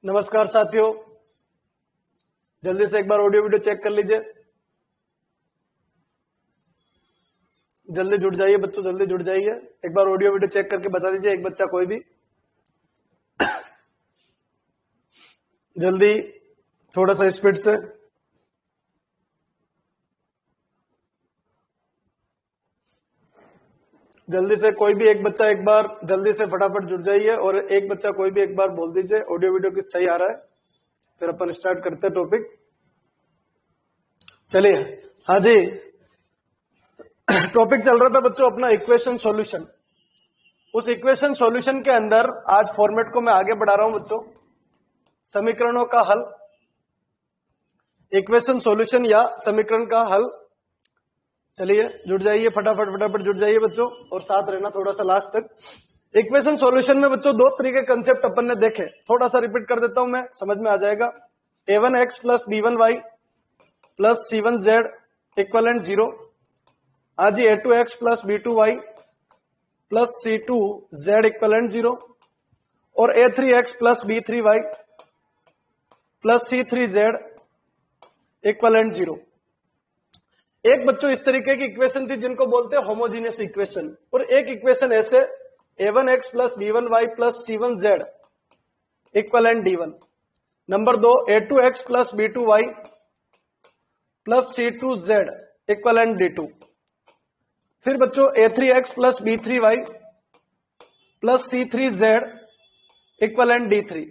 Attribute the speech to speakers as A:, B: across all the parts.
A: नमस्कार साथियों, जल्दी से एक बार ऑडियो वीडियो चेक कर लीजिए। जल्दी जुड़ जाइए बच्चों, जल्दी जुड़ जाइए। एक बार ऑडियो वीडियो चेक करके बता दीजिए, एक बच्चा कोई भी। जल्दी, थोड़ा सा स्पीड से। जल्दी से कोई भी एक बच्चा एक बार जल्दी से फटाफट जुड़ जाइए, और एक बच्चा कोई भी एक बार बोल दीजिए ऑडियो वीडियो की सही आ रहा है। फिर अपन स्टार्ट करते हैं टॉपिक। चलिए, हाँ जी, टॉपिक चल रहा था बच्चों अपना इक्वेशन सॉल्यूशन। उस इक्वेशन सॉल्यूशन के अंदर आज फॉर्मेट को मैं आगे बढ़ा रहा हूं बच्चों, समीकरणों का हल, इक्वेशन सॉल्यूशन या समीकरण का हल। चलिए जुड़ जाइए, फटाफट फटाफट जुड़ जाइए बच्चों, और साथ रहना थोड़ा सा लास्ट तक। इक्वेशन सॉल्यूशन में बच्चों दो तरीके कंसेप्ट अपन ने देखे, थोड़ा सा रिपीट कर देता हूं मैं, समझ में आ जाएगा। a1x plus b1y plus c1z equivalent 0। आज a2x plus b2y plus c2z equivalent 0, और a3x plus b3y plus c3z equivalent 0। एक बच्चों इस तरीके की इक्वेशन थी जिनको बोलते हैं होमोजीनियस इक्वेशन, और एक इक्वेशन ऐसे a1x plus b1y plus c1z equivalent d1। Number 2 a2x plus b2y plus c2z equivalent d2। फिर बच्चों a3x plus b3y plus c3z equivalent d3।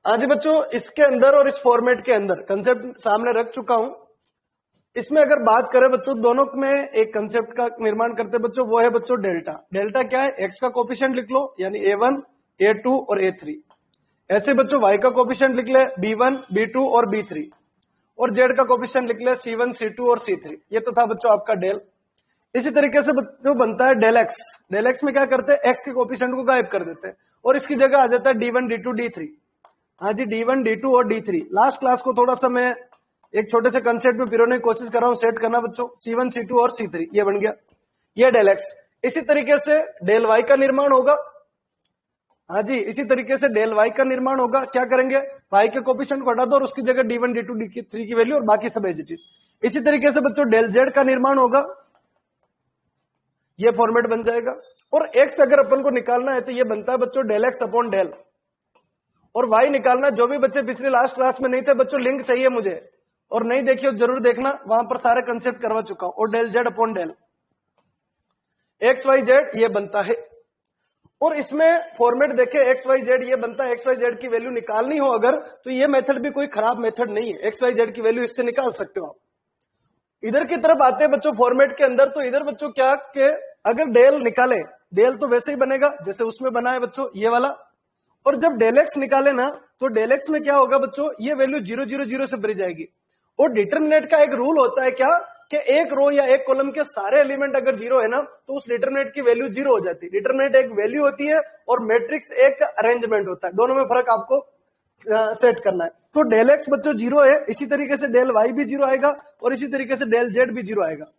A: आज बच्चों इसके अंदर और इस फॉर्मेट के अंदर कंसेप्ट सामने रख चुका हूं। इसमें अगर बात करें बच्चों, दोनों में एक कंसेप्ट का निर्माण करते हैं बच्चों, वो है बच्चों डेल्टा। डेल्टा क्या है? एक्स का कोफिशिएंट लिख लो, यानी a1, a2 और a3। ऐसे बच्चों वाई का कोफिशिएंट लिख ले b1, b2 और b3, और जेड का कोफिशिएंट लिख ले c1, c2 और c3। ये तो था बच्चों आपका डेल। इसी तरीके से जो बनता है डेल एक्स। डेल एक्स में क्या करते हैं? एक्स के कोफिशिएंट को गायब कर देते हैं, और इसकी जगह आ जाता है d1, d2, d3। हाँ जी, d1, d2 और d3। लास्ट क्लास को थोड़ा सा मैं एक छोटे से कंसेप्ट में पिरोने की कोशिश कर रहा हूं सेट करना बच्चों। c1, c2 और c3 ये बन गया, ये डेल एक्स। इसी तरीके से डेल वाई का निर्माण होगा। हाँ जी, इसी तरीके से डेल वाई का निर्माण होगा। क्या करेंगे? वाई के कोफिशिएंट को हटा दो और उसकी जगह d1, d2, d3 की वैल्यू और बाकी सब एज इट इज। इसी तरीके से बच्चों डेल जेड का निर्माण होगा, ये फॉर्मेट बन जाएगा। और एक्स अगर अपन को निकालना है तो ये बनता है बच्चों डेल एक्स अपॉन डेल, और वाई निकालना। जो भी बच्चे पिछले लास्ट क्लास में नहीं थे बच्चों, लिंक चाहिए मुझे, और नहीं देखिए जरूर देखना, वहां पर सारे कंसेप्ट करवा चुका हूं। और del Z upon del X Y Z ये बनता है। और इसमें फॉर्मेट देखे एक्स वाई जेड ये बनता है। एक्स वाई जेड की वैल्यू निकालनी हो अगर, तो ये मेथड भी कोई खराब मेथड नहीं है। एक्स वाई जेड की वैल्यू इससे निकाल सकते हो आप। इधर की तरफ आते हैं बच्चों फॉर्मेट के अंदर, तो इधर बच्चों क्या के अगर डेल निकाले, डेल तो वैसे ही बनेगा जैसे उसमें बना है बच्चों ये वाला। और जब डेल एक्स निकाले ना, तो डेल एक्स में क्या होगा बच्चों? ये वैल्यू 0, 0, 0 से भरी जाएगी। और डिटरमिनेंट का एक रूल होता है क्या, कि एक रो या एक कॉलम के सारे एलिमेंट अगर 0 है ना, तो उस डिटरमिनेंट की वैल्यू 0 हो जाती है। डिटरमिनेंट एक वैल्यू होती है और मैट्रिक्स एक अरेंजमेंट होता है, दोनों में फर्क आपको सेट करना है। तो डेल एक्स बच्चों 0 है, इसी तरीके से डेल वाई भी 0 आएगा, और इसी तरीके से डेल जेड भी 0 आएगा।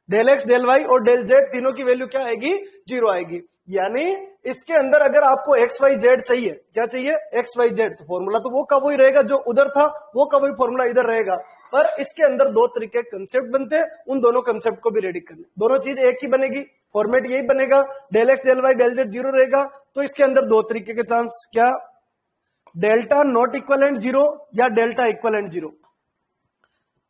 A: डेल एक्स, डेल वाई और डेल जेड तीनों की वैल्यू क्या आएगी? 0 आएगी। यानी इसके अंदर अगर आपको एक्स वाई जेड चाहिए, क्या चाहिए? एक्स वाई जेड, तो फॉर्मूला तो वो का वही रहेगा जो उधर था, वो का वही फॉर्मूला इधर रहेगा। पर इसके अंदर दो तरीके कंसेप्ट बनते हैं, उन दोनों कंसेप्ट को भी रेडी करना। दोनों चीज एक ही बनेगी, फॉर्मेट यही बनेगा। Del X, del Y, del Z 0 रहेगा, तो इसके अंदर दो तरीके के चांस, क्या? डेल्टा नॉट इक्वलेंट 0 या डेल्टा इक्वलेंट 0।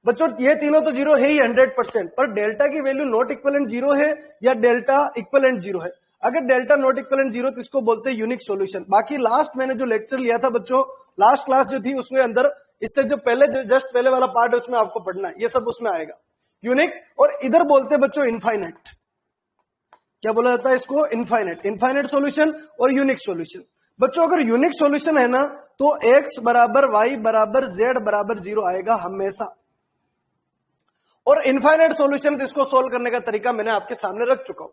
A: बच्चों ये तीनों तो 0 है ही 100%, पर डेल्टा की वैल्यू नॉट इक्वलेंट 0 है या डेल्टा इक्वलेंट 0 है। अगर डेल्टा नॉट इक्वलेंट 0 तो इसको बोलते हैं यूनिक सॉल्यूशन। बाकी लास्ट मैंने जो लेक्चर लिया था बच्चों, लास्ट क्लास जो थी उसमें अंदर इससे जो पहले जस्ट पहले वाला पार्ट है उसमें आपको पढ़ना है, ये सब उसमें आएगा यूनिक। और इधर बोलते हैं बच्चों इनफाइनाइट। क्या बोला जाता है इसको? इनफाइनाइट। इनफाइनाइट सॉल्यूशन और यूनिक सॉल्यूशन। बच्चों अगर यूनिक सॉल्यूशन है ना, तो एक्स बराबर वाई बराबर जेड बराबर 0 आएगा हमेशा। और इनफाइनाइट सॉल्यूशन, इसको सोल्व करने का तरीका मैंने आपके सामने रख चुका हूं।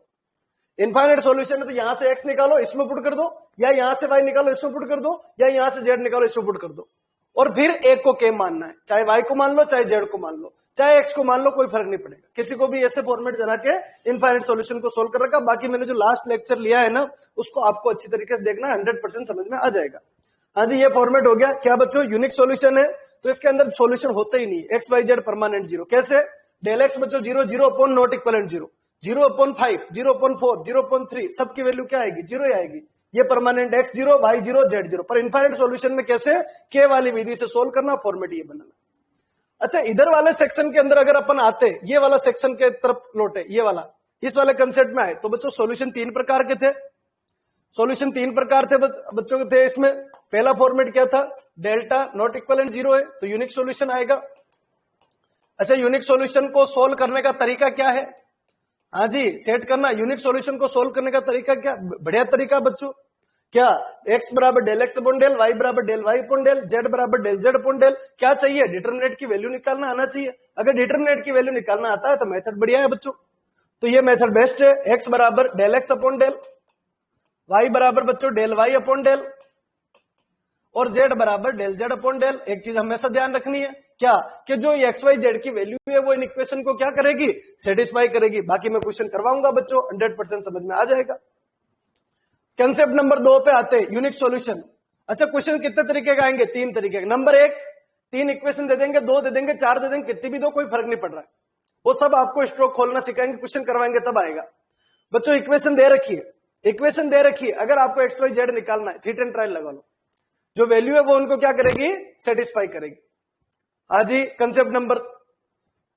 A: इनफाइनाइट सॉल्यूशन है तो यहां से एक्स निकालो इसमें पुट कर दो, या यहां से वाई निकालो इसमें पुट कर दो, या यहां से जेड निकालो इसमें पुट कर दो। और फिर एक को के मानना है, चाहे वाई को मान लो, चाहे जेड को मान लो, चाहे एक्स को मान लो, कोई फर्क नहीं पड़ेगा। किसी को भी ऐसे फॉर्मेट बना के इनफाइनाइट सॉल्यूशन को सोल्व कर रखा। बाकी मैंने जो लास्ट लेक्चर लिया है ना, उसको आपको अच्छी तरीके से देखना, 100% समझ में आ जाएगा। हाँ जी, ये फॉर्मेट हो गया। क्या बच्चों, यूनिक सॉल्यूशन है तो इसके अंदर सॉल्यूशन होता ही नहीं, X Y Z permanent zero. कैसे? डेल एक्स बच्चों zero, zero upon not equivalent zero, zero upon 5, zero upon 4, zero upon 3, सबकी वैल्यू क्या आएगी? जीरो ही आएगी। ये permanent X zero, Y zero, Z zero. पर इनफाइनाइट सॉल्यूशन में कैसे? के वाली विधि से सोल्व करना, फॉर्मेट ये बनाना। अच्छा, इधर वाले सेक्शन के अंदर अगर अपन आते, ये वाला सेक्शन के तरफ लौटे, ये वाला, इस वाले कंसेप्ट में आए, तो बच्चों सॉल्यूशन 3 प्रकार के थे। सॉल्यूशन 3 प्रकार थे बच्चों के थे। इसमें पहला फॉर्मेट क्या था? डेल्टा नॉट इक्वलेंट जीरो है तो यूनिक सॉल्यूशन आएगा। अच्छा, यूनिक सॉल्यूशन को सोल्व करने का तरीका क्या है? हाँ जी, सेट करना। यूनिक सॉल्यूशन को सोल्व करने का तरीका क्या? बढ़िया तरीका बच्चों। क्या? x बराबर del X upon del, y बराबर del Y upon del, z बराबर डेल जेड अपॉन डेल। क्या चाहिए? डिटरमिनेंट की वैल्यू निकालना आना चाहिए। अगर डिटरमिनेंट की वैल्यू निकालना आता है तो मेथड बढ़िया है बच्चों, तो ये मेथड बेस्ट है। x बराबर del X upon del, y बराबर बच्चों डेल वाई अपॉन डेल, और z बराबर डेल जेड अपॉन डेल। एक चीज हमेशा ध्यान रखनी है, क्या? कि जो ये एक्स वाई जेड की वैल्यू है वो इन इक्वेशन को क्या करेगी? सेटिस्फाई करेगी। बाकी मैं क्वेश्चन करवाऊंगा बच्चों, 100% समझ में आ जाएगा। कंसेप्ट नंबर 2 पे आते हैं, यूनिक सॉल्यूशन। अच्छा, क्वेश्चन कितने तरीके का आएंगे? 3 तरीके के। नंबर 1, 3 इक्वेशन दे देंगे, 2 दे देंगे, 4 दे देंगे, कितनी भी दो, कोई फर्क नहीं पड़ रहा है। वो सब आपको स्ट्रोक खोलना सिखाएंगे, क्वेश्चन करवाएंगे तब आएगा। बच्चों इक्वेशन दे रखी है, इक्वेशन दे रखी है, अगर आपको एक्स वाई जेड निकालना है, थीटा एंड ट्रायल लगा लो, जो वैल्यू है वो उनको क्या करेगी? सेटिस्फाई करेगी। हाँ जी, कंसेप्ट नंबर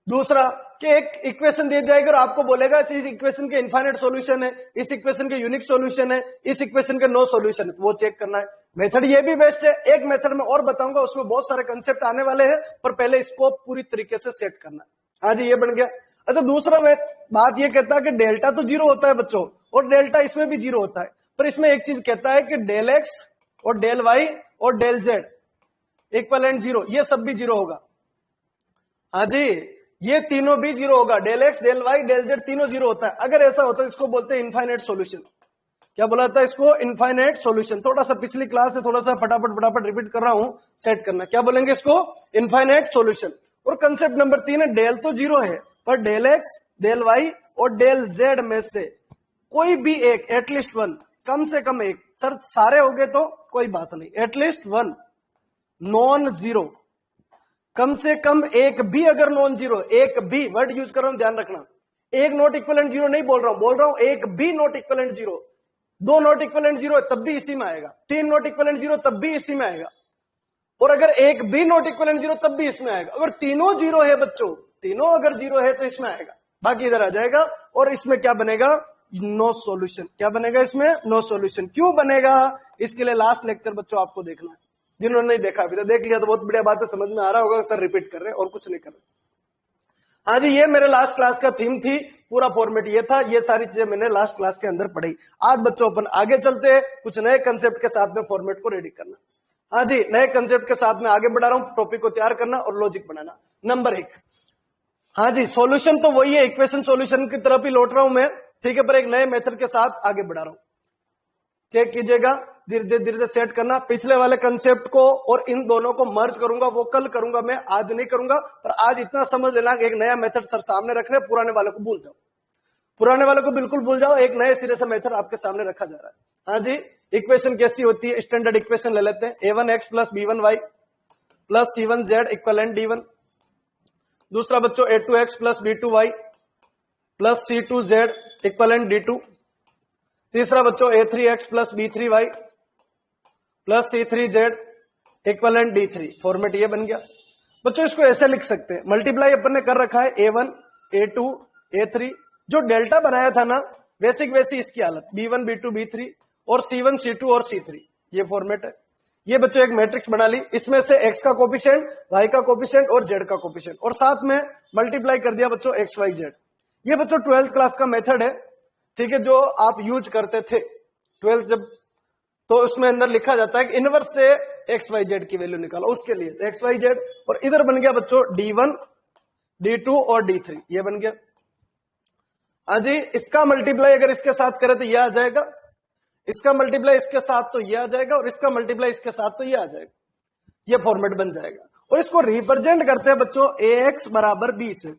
A: दूसरा, कि एक इक्वेशन दे जाएगा और आपको बोलेगा इस इक्वेशन के इनफाइनाइट सॉल्यूशन है, इस इक्वेशन के यूनिक सॉल्यूशन है, इस इक्वेशन के नो सॉल्यूशन है, तो वो चेक करना है। मेथड ये भी बेस्ट है। एक मेथड में और बताऊंगा, उसमें बहुत सारे कंसेप्ट आने वाले हैं, पर पहले इसको पूरी तरीके से सेट करना है। हाँ जी, ये बन गया। अच्छा, दूसरा बात ये कहता है कि डेल्टा तो जीरो होता है बच्चों, और डेल्टा इसमें भी जीरो होता है, पर इसमें एक चीज कहता है कि डेल एक्स और डेल वाई और डेल जेड इक्वलेंट जीरो, ये सब भी जीरो होगा। हाँ जी, ये तीनों भी जीरो होगा, del X, del Y, del Z तीनों जीरो होता है। अगर ऐसा होता है इसको बोलते हैं इनफाइनाइट सॉल्यूशन। क्या बोला था इसको? Infinite solution. थोड़ा सा पिछली क्लास से थोड़ा सा फटाफट रिपीट कर रहा हूं, सेट करना। क्या बोलेंगे इसको? Infinite solution. और कंसेप्ट नंबर 3 है, डेल तो जीरो है, पर डेल एक्स, डेल वाई और डेल जेड में से कोई भी एक, एटलीस्ट वन, कम से कम एक, सर सारे हो गए तो कोई बात नहीं, एटलीस्ट वन नॉन जीरो, कम से कम एक भी अगर नॉन जीरो, एक भी वर्ड यूज कर रहा हूं, ध्यान रखना, एक नॉट इक्वलेंट जीरो नहीं बोल रहा हूं एक भी not equivalent zero. 2 not equivalent zero तब भी इसी में आएगा, 3 नॉट इक्वलेंट जीरो तब भी इसी में आएगा, और अगर एक भी नॉट इक्वलेंट जीरो तब भी इसमें आएगा। अगर तीनों जीरो है बच्चों, तीनों अगर जीरो है तो इसमें आएगा, बाकी इधर आ जाएगा। और इसमें क्या बनेगा? No solution. क्या बनेगा इसमें? No solution. क्यों बनेगा? इसके लिए लास्ट लेक्चर बच्चों आपको देखना है। जिन्होंने नहीं देखा अभी तो देख लिया तो बहुत बढ़िया बात है, समझ में आ रहा होगा। सर रिपीट कर रहे हैं और कुछ नहीं कर रहे। हाँ जी, ये मेरे लास्ट क्लास का थीम थी, पूरा फॉर्मेट ये था, ये सारी चीजें मैंने लास्ट क्लास के अंदर पढ़ी। आज बच्चों अपन आगे चलते हैं, कुछ नए कंसेप्ट के साथ में फॉर्मेट को रेडी करना। हाँ जी, नए कंसेप्ट के साथ में आगे बढ़ा रहा हूं, टॉपिक को तैयार करना और लॉजिक बनाना। नंबर 1, हाँ जी, सॉल्यूशन तो वही है, इक्वेशन सॉल्यूशन की तरफ ही लौट रहा हूं मैं, ठीक है, पर एक नए मेथड के साथ आगे बढ़ा रहा हूं। चेक कीजिएगा, धीरे धीरे सेट करना। पिछले वाले कंसेप्ट को और इन दोनों को मर्ज करूंगा, वो कल करूंगा, मैं आज नहीं करूंगा। पर आज इतना समझ लेना कि एक नया मेथड सर सामने रख रहे, पुराने वाले को भूल जाओ, पुराने वाले को बिल्कुल भूल जाओ, एक नए सिरे से मेथड आपके सामने रखा जा रहा है। हाँ जी, इक्वेशन कैसी होती है? स्टैंडर्ड इक्वेशन ले लेते हैं, a1x plus b1y plus c1z equivalent d1। दूसरा बच्चों a2x plus b2y plus c2z equivalent d2। तीसरा बच्चों a3x plus b3y plus c3z equivalent d3। Format ये बन गया बच्चों। इसको ऐसे लिख सकते हैं, मल्टीप्लाई अपन ने कर रखा है a1 a2 a3, जो डेल्टा बनाया था ना वैसी वैसी इसकी हालत, b1 b2 b3 और c1 c2 और c3, ये फॉर्मेट है। ये बच्चों एक मैट्रिक्स बना ली, इसमें से x का कोफिशिएंट, y का कोफिशिएंट और z का कोफिशिएंट, और साथ में मल्टीप्लाई कर दिया बच्चों x y z। ये बच्चों 12th क्लास का मेथड है, ठीक है, जो आप यूज करते थे 12th जब, तो उसमें अंदर लिखा जाता है कि इनवर्स से एक्स वाई जेड की वैल्यू निकालो, उसके लिए तो एक्स वाई जेड। और इधर बन गया बच्चों d1 d2 और d3, ये बन गया। हाँ जी, इसका मल्टीप्लाई अगर इसके साथ करें तो ये आ जाएगा, इसका मल्टीप्लाई इसके साथ तो ये आ जाएगा, और इसका मल्टीप्लाई इसके साथ तो ये आ जाएगा, ये फॉर्मेट बन जाएगा। और इसको रिप्रेजेंट करते हैं बच्चों ax बराबर b से।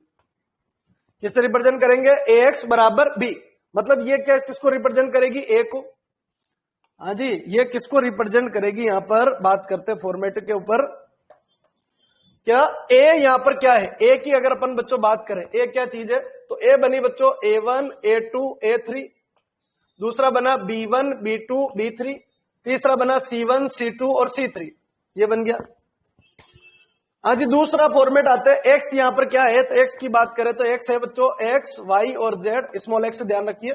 A: किससे रिप्रेजेंट करेंगे? ax बराबर b, मतलब ये क्या इसको रिप्रेजेंट करेगी? a को, हाँ जी, ये किसको रिप्रेजेंट करेगी? यहां पर बात करते हैं फॉर्मेट के ऊपर। क्या ए यहां पर क्या है? ए की अगर अपन बच्चों बात करें, ए क्या चीज है? तो ए बनी बच्चों A1 A2 A3, दूसरा बना B1 B2 B3, तीसरा बना C1 C2 और C3, ये बन गया। हाँ जी, दूसरा फॉर्मेट आता है एक्स। यहां पर क्या है? तो एक्स की बात करें तो एक्स है बच्चों एक्स वाई और जेड, स्मॉल एक्स से ध्यान रखिए।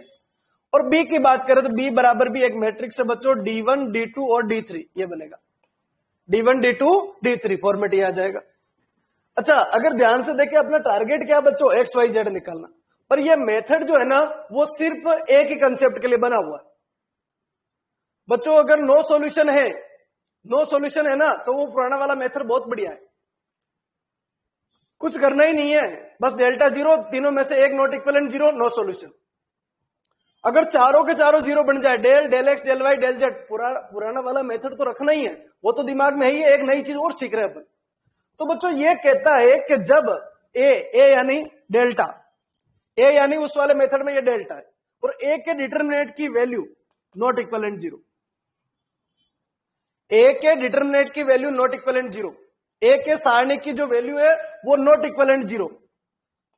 A: और बी की बात करें तो बी बराबर भी एक मैट्रिक्स है बच्चों D1 D2 और D3, ये बनेगा D1 D2 D3, फॉर्मेट ये आ जाएगा। अच्छा, अगर ध्यान से देखें अपना टारगेट क्या है बच्चों? एक्स वाई जेड निकालना। पर ये मेथड जो है ना वो सिर्फ एक ही कंसेप्ट के लिए बना हुआ है बच्चों। अगर नो सॉल्यूशन है ना तो वो पुराना वाला मेथड बहुत बढ़िया है, कुछ करना ही नहीं है, बस डेल्टा जीरो, तीनों में से एक not equal and zero, no solution. अगर चारों के चारों जीरो बन जाए, del del X del Y del Z, पुराना वाला मेथड तो रखना ही है, वो तो दिमाग में ही है, एक नई चीज और सीख रहे हैं अपन। तो बच्चों ये कहता है कि जब ए यानी डेल्टा, ए यानी उस वाले मेथड में ये डेल्टा है, और ए के डिटरमिनेंट की value not equal and zero, A के डिटरमिनेंट की value not equal and zero, A के सारणी की जो वैल्यू है वो नॉट इक्वल एंड जीरो,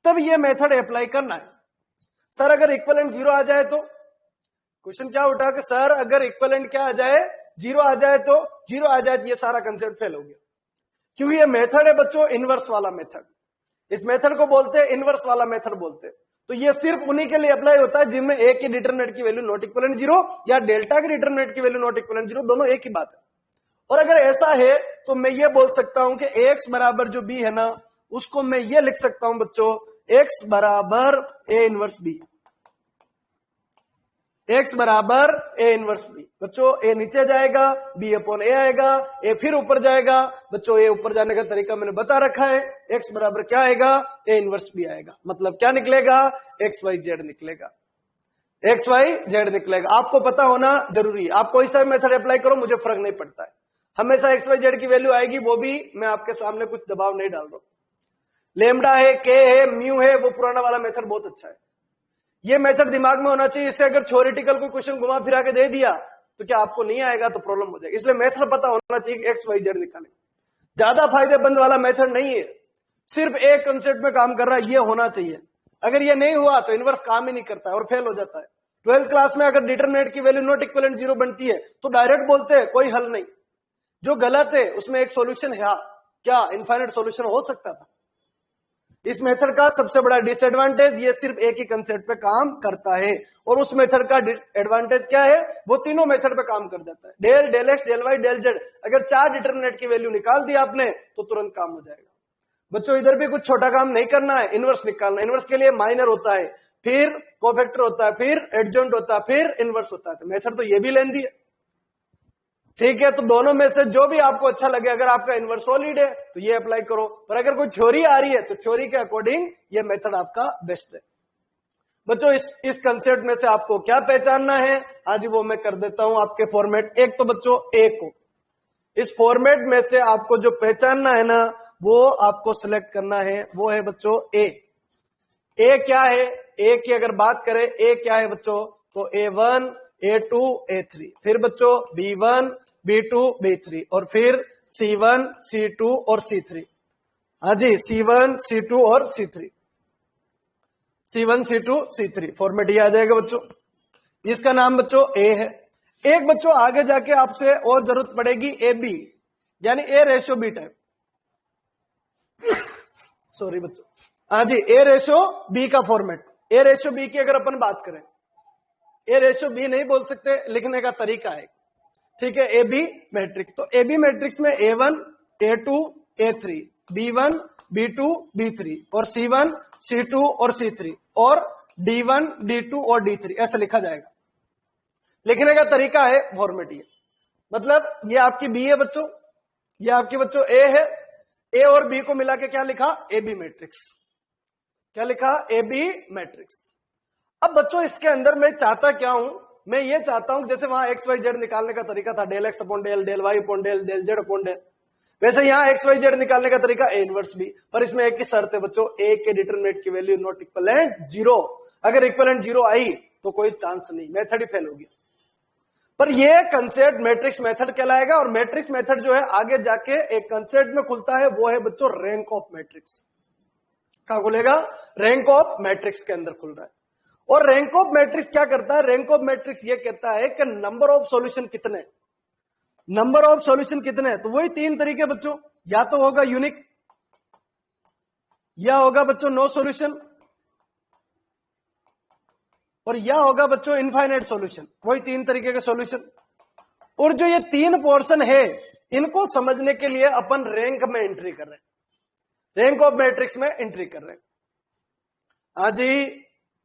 A: तब ये मेथड अप्लाई करना है। सर अगर इक्वल एंड जीरो आ जाए तो क्वेश्चन क्या उठा कि सर अगर इक्वल एंड क्या आ जाए? जीरो आ जाए तो जीरो आ जाए तो ये सारा कंसेप्ट फेल हो गया, क्योंकि ये मेथड है बच्चों इनवर्स वाला मेथड। इस मेथड को बोलते हैं इनवर्स वाला मेथड बोलते हैं। तो ये सिर्फ उन्हीं के लिए अप्लाई होता है जिनमें ए की डिटरमिनेंट की value not equal and zero या डेल्टा की डिटरमिनेंट की value not equal and zero, दोनों एक ही बात है। और अगर ऐसा है तो मैं ये बोल सकता हूं कि एक्स बराबर जो बी है ना, उसको मैं ये लिख सकता हूं बच्चों एक्स बराबर ए इनवर्स बी, एक्स बराबर ए इनवर्स बी। बच्चों ए नीचे जाएगा, बी अपॉन ए आएगा, ए फिर ऊपर जाएगा बच्चों, ए ऊपर जाने का तरीका मैंने बता रखा है। एक्स बराबर क्या आएगा? ए इनवर्स बी आएगा। मतलब क्या निकलेगा? एक्स वाई जेड निकलेगा, एक्स वाई जेड निकलेगा। आपको पता होना जरूरी है, आप कोई सा मेथड अप्लाई करो मुझे फर्क नहीं पड़ता है, हमेशा एक्स वाई जेड की वैल्यू आएगी। वो भी मैं आपके सामने कुछ दबाव नहीं डाल रहा हूं। लेमडा है, के है, म्यू है, वो पुराना वाला मेथड बहुत अच्छा है, ये मेथड दिमाग में होना चाहिए। इससे अगर थ्योरेटिकल कोई क्वेश्चन घुमा फिरा के दे दिया तो क्या आपको नहीं आएगा तो प्रॉब्लम हो जाएगी। इसलिए मेथड पता होना चाहिए कि एक्स वाई जेड निकाले। ज्यादा फायदेमंद वाला मेथड नहीं है, सिर्फ एक कंसेप्ट में काम कर रहा है, ये होना चाहिए। अगर ये नहीं हुआ तो इनवर्स काम ही नहीं करता है और फेल हो जाता है। 12th क्लास में अगर डिटरमिनेंट की value not equal and zero बनती है तो डायरेक्ट बोलते हैं कोई हल नहीं, जो गलत है उसमें एक सॉल्यूशन है। क्या इनफाइनाइट सॉल्यूशन हो सकता था? इस मेथड का सबसे बड़ा डिसएडवांटेज ये सिर्फ एक ही कंसेप्ट पे काम करता है, और उस मेथड का एडवांटेज क्या है? वो तीनों मेथड पे काम कर जाता है, del del X del Y del Z. अगर चार डिटरमिनेंट की वैल्यू निकाल दी आपने तो तुरंत काम हो जाएगा। बच्चों इधर भी कुछ छोटा काम नहीं करना है, इनवर्स निकालना। इनवर्स के लिए माइनर होता है, फिर कोफैक्टर होता है, फिर एडजॉइंट होता है, फिर इनवर्स होता है। तो मेथड तो ये भी लेंदी है, ठीक है। तो दोनों में से जो भी आपको अच्छा लगे, अगर आपका इनवर्स सॉलिड है तो ये अप्लाई करो, पर अगर कोई थ्योरी आ रही है तो थ्योरी के अकॉर्डिंग ये मेथड आपका बेस्ट है। बच्चों इस कंसेप्ट में से आपको क्या पहचानना है आज वो मैं कर देता हूं आपके फॉर्मेट। एक तो बच्चों ए को, इस फॉर्मेट में से आपको जो पहचानना है ना वो आपको सिलेक्ट करना है, वो है बच्चों ए। ए क्या है? ए की अगर बात करें, ए क्या है बच्चों? तो A1 A2 A3, फिर बच्चों B1 B2 B3, और फिर C1 C2 और C3। हाँ जी, C1 C2 और C3, C1 C2 C3 format ये आ जाएगा बच्चों। इसका नाम बच्चों ए है। एक बच्चों आगे जाके आपसे और जरूरत पड़ेगी ए बी, यानी A ratio B type. Sorry बच्चों, हाँ जी, ए रेशियो बी का फॉर्मेट। ए रेशियो बी की अगर अपन बात करें, ए रेशियो बी नहीं बोल सकते, लिखने का तरीका है, ठीक है। ए बी मैट्रिक्स, तो ए बी मैट्रिक्स में A1 A2 A3, B1 B2 B3, और C1 C2 और C3, और D1 D2 और D3, ऐसे लिखा जाएगा। लिखने का तरीका है फॉर्मेट ये। मतलब ये आपकी बी है बच्चों, ये आपकी बच्चों ए है। ए और बी को मिला के क्या लिखा? A B matrix. क्या लिखा? A B matrix. अब बच्चों इसके अंदर मैं चाहता क्या हूं? मैं ये चाहता हूं जैसे वहां एक्स वाई जेड निकालने का तरीका था, del X upon del, del Y upon del, del Z upon del, वैसे यहां एक्स वाई जेड निकालने का तरीका ए इनवर्स बी। पर इसमें एक ही शर्त है बच्चों, ए के डिटरमिनेंट की वैल्यू नॉट इक्वलेंट जीरो। अगर इक्वलेंट जीरो आई तो कोई चांस नहीं, मेथड ही फेल हो गया। पर ये कंसेप्ट मैट्रिक्स मेथड कहलाएगा। और मैट्रिक्स मेथड जो है आगे जाके एक कंसेप्ट में खुलता है, वो है बच्चों रैंक ऑफ मैट्रिक्स। क्या खुलेगा? रैंक ऑफ मैट्रिक्स के अंदर खुल रहा है। और रैंक ऑफ मैट्रिक्स क्या करता है? रैंक ऑफ मैट्रिक्स ये कहता है कि नंबर ऑफ सॉल्यूशन कितने, नंबर ऑफ सॉल्यूशन कितने। तो वही तीन तरीके बच्चों, या तो होगा यूनिक, या होगा बच्चों नो सॉल्यूशन, और या होगा बच्चों इनफाइनाइट सॉल्यूशन। वही तीन तरीके के सॉल्यूशन। और जो ये तीन पोर्शन है, इनको समझने के लिए अपन रैंक में एंट्री कर रहे हैं, रैंक ऑफ मैट्रिक्स में एंट्री कर रहे हैं। हाँ जी,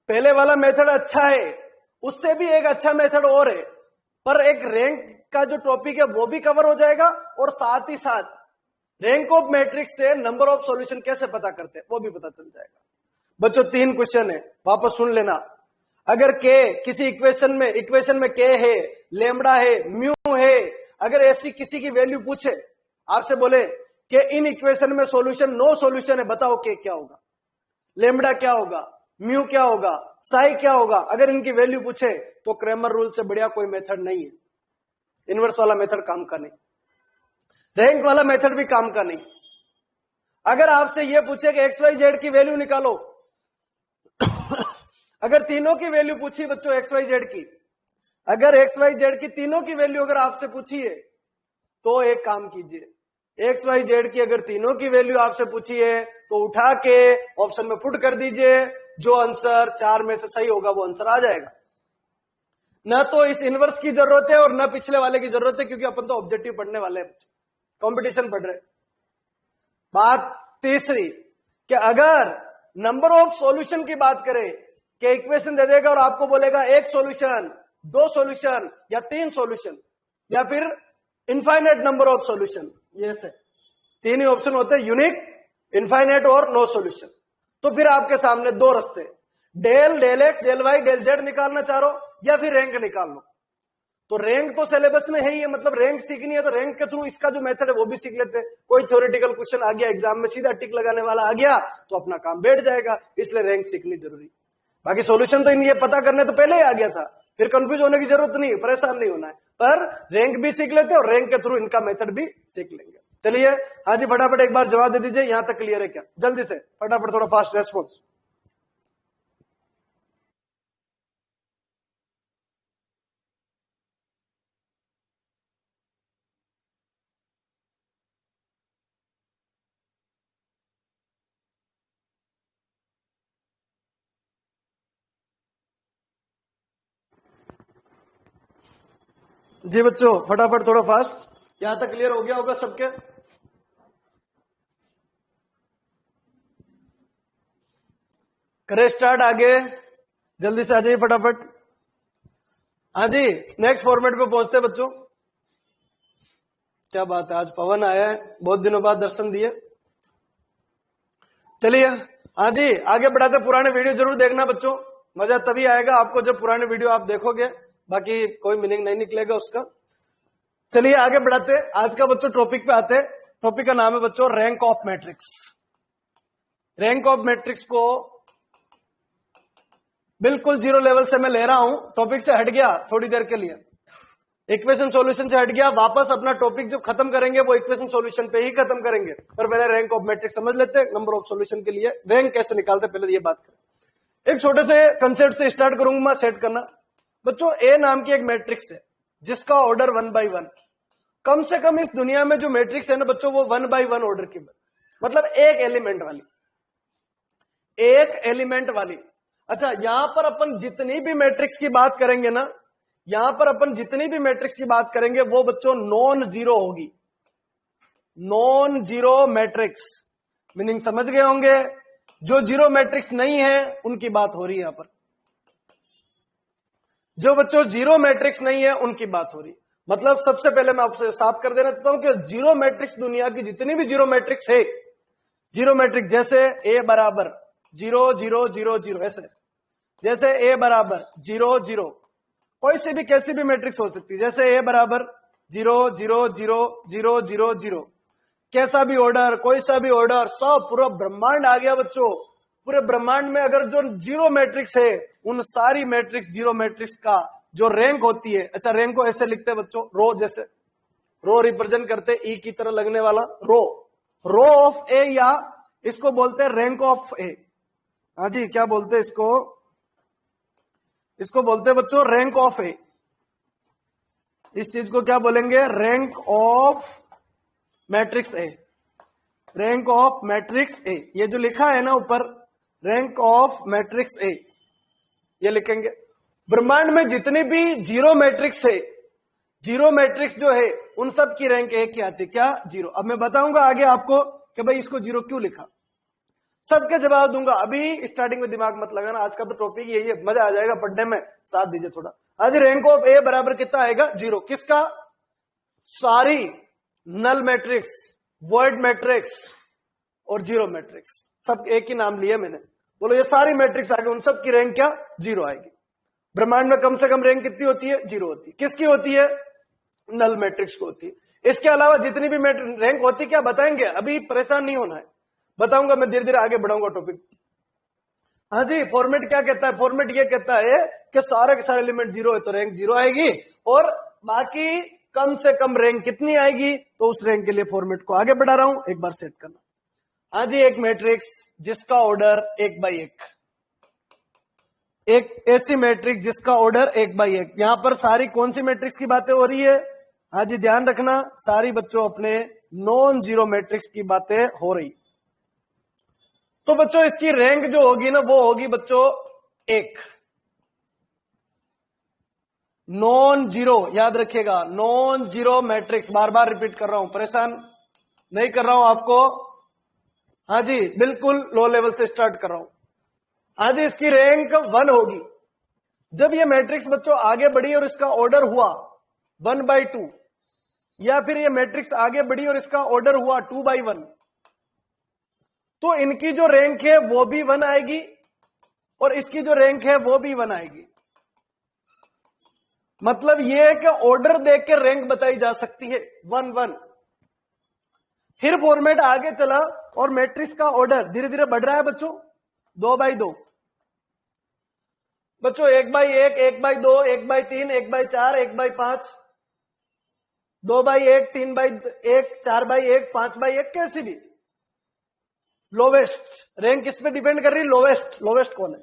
A: पहले वाला मेथड अच्छा है, उससे भी एक अच्छा मेथड और है, पर एक रैंक का जो टॉपिक है वो भी कवर हो जाएगा, और साथ ही साथ रैंक ऑफ मैट्रिक्स से नंबर ऑफ सॉल्यूशन कैसे पता करते हैं वो भी पता चल जाएगा। बच्चों तीन क्वेश्चन है, वापस सुन लेना। अगर के किसी इक्वेशन में के है, लेमड़ा है, म्यू है, अगर ऐसी किसी की वैल्यू पूछे, आपसे बोले कि इन इक्वेशन में सॉल्यूशन नो सॉल्यूशन है, बताओ के क्या होगा, लेमड़ा क्या होगा, म्यू क्या होगा, साई क्या होगा, अगर इनकी वैल्यू पूछे तो क्रैमर रूल से बढ़िया कोई मेथड नहीं है। इनवर्स वाला मेथड काम का नहीं, रैंक वाला मेथड भी काम का नहीं। अगर आपसे यह पूछे कि एक्स वाई जेड की वैल्यू निकालो अगर तीनों की वैल्यू पूछी बच्चों एक्स वाई जेड की, अगर एक्स वाई जेड की तीनों की वैल्यू अगर आपसे पूछी है, तो एक काम कीजिए, एक्स वाई जेड की अगर तीनों की वैल्यू आपसे पूछी है तो उठा के ऑप्शन में पुट कर दीजिए, जो आंसर चार में से सही होगा वो आंसर आ जाएगा। ना तो इस इनवर्स की जरूरत है और ना पिछले वाले की जरूरत है, क्योंकि अपन तो ऑब्जेक्टिव पढ़ने वाले हैं, कंपटीशन पढ़ रहे। बात तीसरी कि अगर नंबर ऑफ सॉल्यूशन की बात करें कि इक्वेशन दे देगा और आपको बोलेगा एक सॉल्यूशन, दो सॉल्यूशन, या तीन सॉल्यूशन, या फिर इनफाइनाइट नंबर ऑफ सॉल्यूशन, ये से तीन ही ऑप्शन होते हैं, यूनिक, इनफाइनाइट और नो सॉल्यूशन। तो फिर आपके सामने दो रास्ते, del X, del Y, del Z निकालना चाह रहे हो, या फिर रैंक निकाल लो। तो रैंक तो सिलेबस में है ही है, मतलब रैंक सीखनी है तो रैंक के थ्रू इसका जो मेथड है वो भी सीख लेते। कोई थ्योरेटिकल क्वेश्चन आ गया एग्जाम में, सीधा टिक लगाने वाला आ गया तो अपना काम बैठ जाएगा, इसलिए रैंक सीखनी जरूरी। बाकी सॉल्यूशन तो इन ये पता करने तो पहले ही आ गया था, फिर कंफ्यूज होने की जरूरत नहीं, परेशान नहीं होना है। पर रैंक भी सीख लेते और रैंक के थ्रू इनका मेथड भी सीख लेंगे। चलिए हाँ जी, फटाफट एक बार जवाब दे दीजिए, यहां तक क्लियर है क्या? जल्दी से फटाफट, थोड़ा फास्ट रेस्पॉन्स। जी बच्चों फटाफट, थोड़ा फास्ट। यहां तक क्लियर हो गया होगा सबके? करे स्टार्ट आगे, जल्दी से आ जाइए फटाफट। हाँ जी, नेक्स्ट फॉर्मेट पे पहुंचते बच्चों। क्या बात है, आज पवन आया है, बहुत दिनों बाद दर्शन दिए। चलिए हाँ जी, आगे बढ़ाते। पुराने वीडियो जरूर देखना बच्चों, मजा तभी आएगा आपको जब पुराने वीडियो आप देखोगे, बाकी कोई मीनिंग नहीं निकलेगा उसका। चलिए आगे बढ़ाते, आज का बच्चों टॉपिक पे आते। टॉपिक का नाम है बच्चों rank of matrix. Rank of matrix को बिल्कुल जीरो लेवल से मैं ले रहा हूं, टॉपिक से हट गया थोड़ी देर के लिए, इक्वेशन सॉल्यूशन से हट गया। वापस अपना टॉपिक जब खत्म करेंगे वो इक्वेशन सॉल्यूशन पे ही खत्म करेंगे, पर पहले रैंक ऑफ मैट्रिक्स समझ लेते हैं। नंबर ऑफ सॉल्यूशन के लिए रैंक कैसे निकालते पहले ये बात करें। एक छोटे से कंसेप्ट से स्टार्ट करूंगा मैं सेट करना। बच्चों ए नाम की एक मैट्रिक्स है जिसका ऑर्डर 1 by 1, कम से कम इस दुनिया में जो मैट्रिक्स है ना बच्चों वो 1 by 1 ऑर्डर की, मतलब एक एलिमेंट वाली, एक एलिमेंट वाली। अच्छा, यहां पर अपन जितनी भी मैट्रिक्स की बात करेंगे ना, यहां पर अपन जितनी भी मैट्रिक्स की बात करेंगे वो बच्चों नॉन जीरो होगी। नॉन जीरो मैट्रिक्स मीनिंग समझ गए होंगे, जो जीरो मैट्रिक्स नहीं है उनकी बात हो रही है यहां पर। जो बच्चों जीरो मैट्रिक्स नहीं है उनकी बात हो रही है। मतलब सबसे पहले मैं आपसे साफ कर देना चाहता हूं कि जीरो मैट्रिक्स, दुनिया की जितनी भी जीरो मैट्रिक्स है, जीरो मैट्रिक्स जैसे ए बराबर 0 0 0 0, ऐसे जैसे ए बराबर 0 0, कोई सी भी कैसी भी मैट्रिक्स हो सकती है, जैसे ए बराबर 0 0 0 0 0 0, कैसा भी ऑर्डर, कोई सा भी ऑर्डर, सब पूरा ब्रह्मांड आ गया बच्चों। पूरे ब्रह्मांड में अगर जो जीरो मैट्रिक्स है, उन सारी मैट्रिक्स जीरो मैट्रिक्स का जो रैंक होती है, अच्छा रैंक को ऐसे लिखते हैं बच्चों, रो जैसे, रो रिप्रेजेंट करते ई की तरह लगने वाला रो, रो ऑफ ए, या इसको बोलते हैं रैंक ऑफ ए। हाँ जी, क्या बोलते हैं इसको, इसको बोलते हैं बच्चों रैंक ऑफ ए। इस चीज को क्या बोलेंगे, rank of matrix A, rank of matrix A. ये जो लिखा है ना ऊपर, रैंक ऑफ मैट्रिक्स ए, ये लिखेंगे। ब्रह्मांड में जितनी भी जीरो मैट्रिक्स है, जीरो मैट्रिक्स जो है उन सब की रैंक एक ही आती है, क्या, जीरो। अब मैं बताऊंगा आगे आपको कि भाई इसको जीरो क्यों लिखा, सबके जवाब दूंगा। अभी स्टार्टिंग में दिमाग मत लगाना, आज का तो टॉपिक यही है, मजा आ जाएगा पढ़ने में, साथ दीजिए थोड़ा। आज रैंक ऑफ ए बराबर कितना आएगा, जीरो। किसका, सारी नल मैट्रिक्स, वॉइड मैट्रिक्स और जीरो मैट्रिक्स, सब एक ही नाम लिया मैंने। बोलो ये सारी मैट्रिक्स आ गई, उन सब की रैंक क्या, जीरो आएगी। ब्रह्मांड में कम से कम रैंक कितनी होती है, जीरो होती है। किसकी होती है, नल मैट्रिक्स को होती है। इसके अलावा जितनी भी रैंक होती क्या बताएंगे, अभी परेशान नहीं होना है, बताऊंगा मैं, धीरे धीरे आगे बढ़ाऊंगा टॉपिक। हाँ जी, फॉर्मेट क्या कहता है, फॉर्मेट ये कहता है कि सारे के सारे एलिमेंट जीरो है तो रैंक जीरो आएगी, और बाकी कम से कम रैंक कितनी आएगी, तो उस रैंक के लिए फॉर्मेट को आगे बढ़ा रहा हूं, एक बार सेट करना। हाँ जी, एक मैट्रिक्स जिसका ऑर्डर 1/1, एक ऐसी मैट्रिक्स जिसका ऑर्डर 1/1। यहां पर सारी कौन सी मैट्रिक्स की बातें हो रही है, हाँ जी ध्यान रखना, सारी बच्चों अपने नॉन जीरो मैट्रिक्स की बातें हो रही। तो बच्चों इसकी रैंक जो होगी ना, वो होगी बच्चों 1, नॉन जीरो, याद रखिएगा, नॉन जीरो मैट्रिक्स, बार बार रिपीट कर रहा हूं, परेशान नहीं कर रहा हूं आपको। हाँ जी, बिल्कुल लो लेवल से स्टार्ट कर रहा हूं। हाँ जी, इसकी रैंक 1 होगी। जब ये मैट्रिक्स बच्चों आगे बढ़ी और इसका ऑर्डर हुआ 1/2, या फिर ये मैट्रिक्स आगे बढ़ी और इसका ऑर्डर हुआ 2/1, तो इनकी जो रैंक है वो भी 1 आएगी, और इसकी जो रैंक है वो भी 1 आएगी। मतलब ये है कि ऑर्डर देख के रैंक बताई जा सकती है, 1 1। फिर फॉर्मेट आगे चला और मैट्रिक्स का ऑर्डर धीरे धीरे बढ़ रहा है बच्चों, 2/2 बच्चों, 1/1, 1/2, 1/3, 1/4, 1/5, 2/1, 3/1, 4/1, 5/1, कैसी भी। लोवेस्ट रैंक किस पे डिपेंड कर रही है, लोवेस्ट, लोवेस्ट कौन है,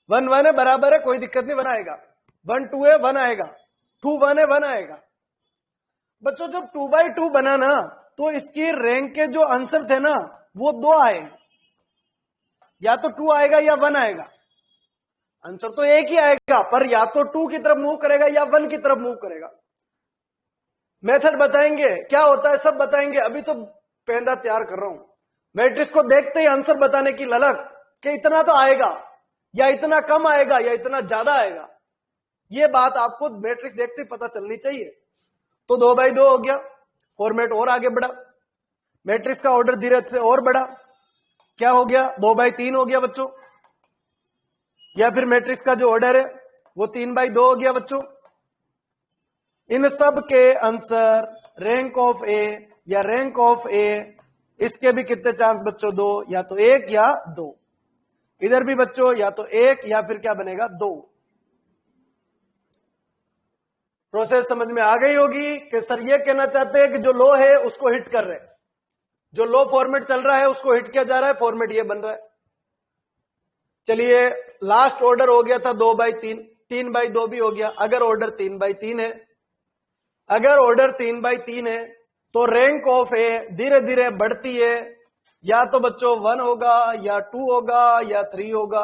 A: 1 1 है, बराबर है, कोई दिक्कत नहीं, 1 आएगा। 1 2 है, 1 आएगा। 2 1 है, 1 आएगा। बच्चों जब 2/2 बना ना, तो इसकी रैंक के जो आंसर थे ना, वो 2 आए, या तो 2 आएगा या 1 आएगा। आंसर तो एक ही आएगा, पर या तो 2 की तरफ मूव करेगा या 1 की तरफ मूव करेगा। मेथड बताएंगे क्या होता है, सब बताएंगे, अभी तो पेंदा तैयार कर रहा हूं। मैट्रिक्स को देखते ही आंसर बताने की ललक कि इतना तो आएगा, या इतना कम आएगा, या इतना ज्यादा आएगा, ये बात आपको मैट्रिक्स देखते ही पता चलनी चाहिए। तो 2/2 हो गया, फॉर्मेट और आगे बढ़ा, मैट्रिक्स का ऑर्डर धीरे से और बढ़ा, क्या हो गया, 2/3 हो गया बच्चों, या फिर मैट्रिक्स का जो ऑर्डर है वो 3/2 हो गया बच्चों। इन सब के आंसर रैंक ऑफ ए या रैंक ऑफ ए, इसके भी कितने चांस बच्चों, 2, या तो 1 या 2। इधर भी बच्चों या तो 1 या फिर क्या बनेगा, 2। प्रोसेस समझ में आ गई होगी कि सर ये कहना चाहते हैं कि जो लो है उसको हिट कर रहे, जो लो फॉर्मेट चल रहा है उसको हिट किया जा रहा है, फॉर्मेट ये बन रहा है। चलिए लास्ट ऑर्डर हो गया था 2/3, 3/2 भी हो गया। अगर ऑर्डर 3/3 है, अगर ऑर्डर 3/3 है, तो रैंक ऑफ ए धीरे धीरे बढ़ती है, या तो बच्चों 1 होगा, या 2 होगा, या 3 होगा।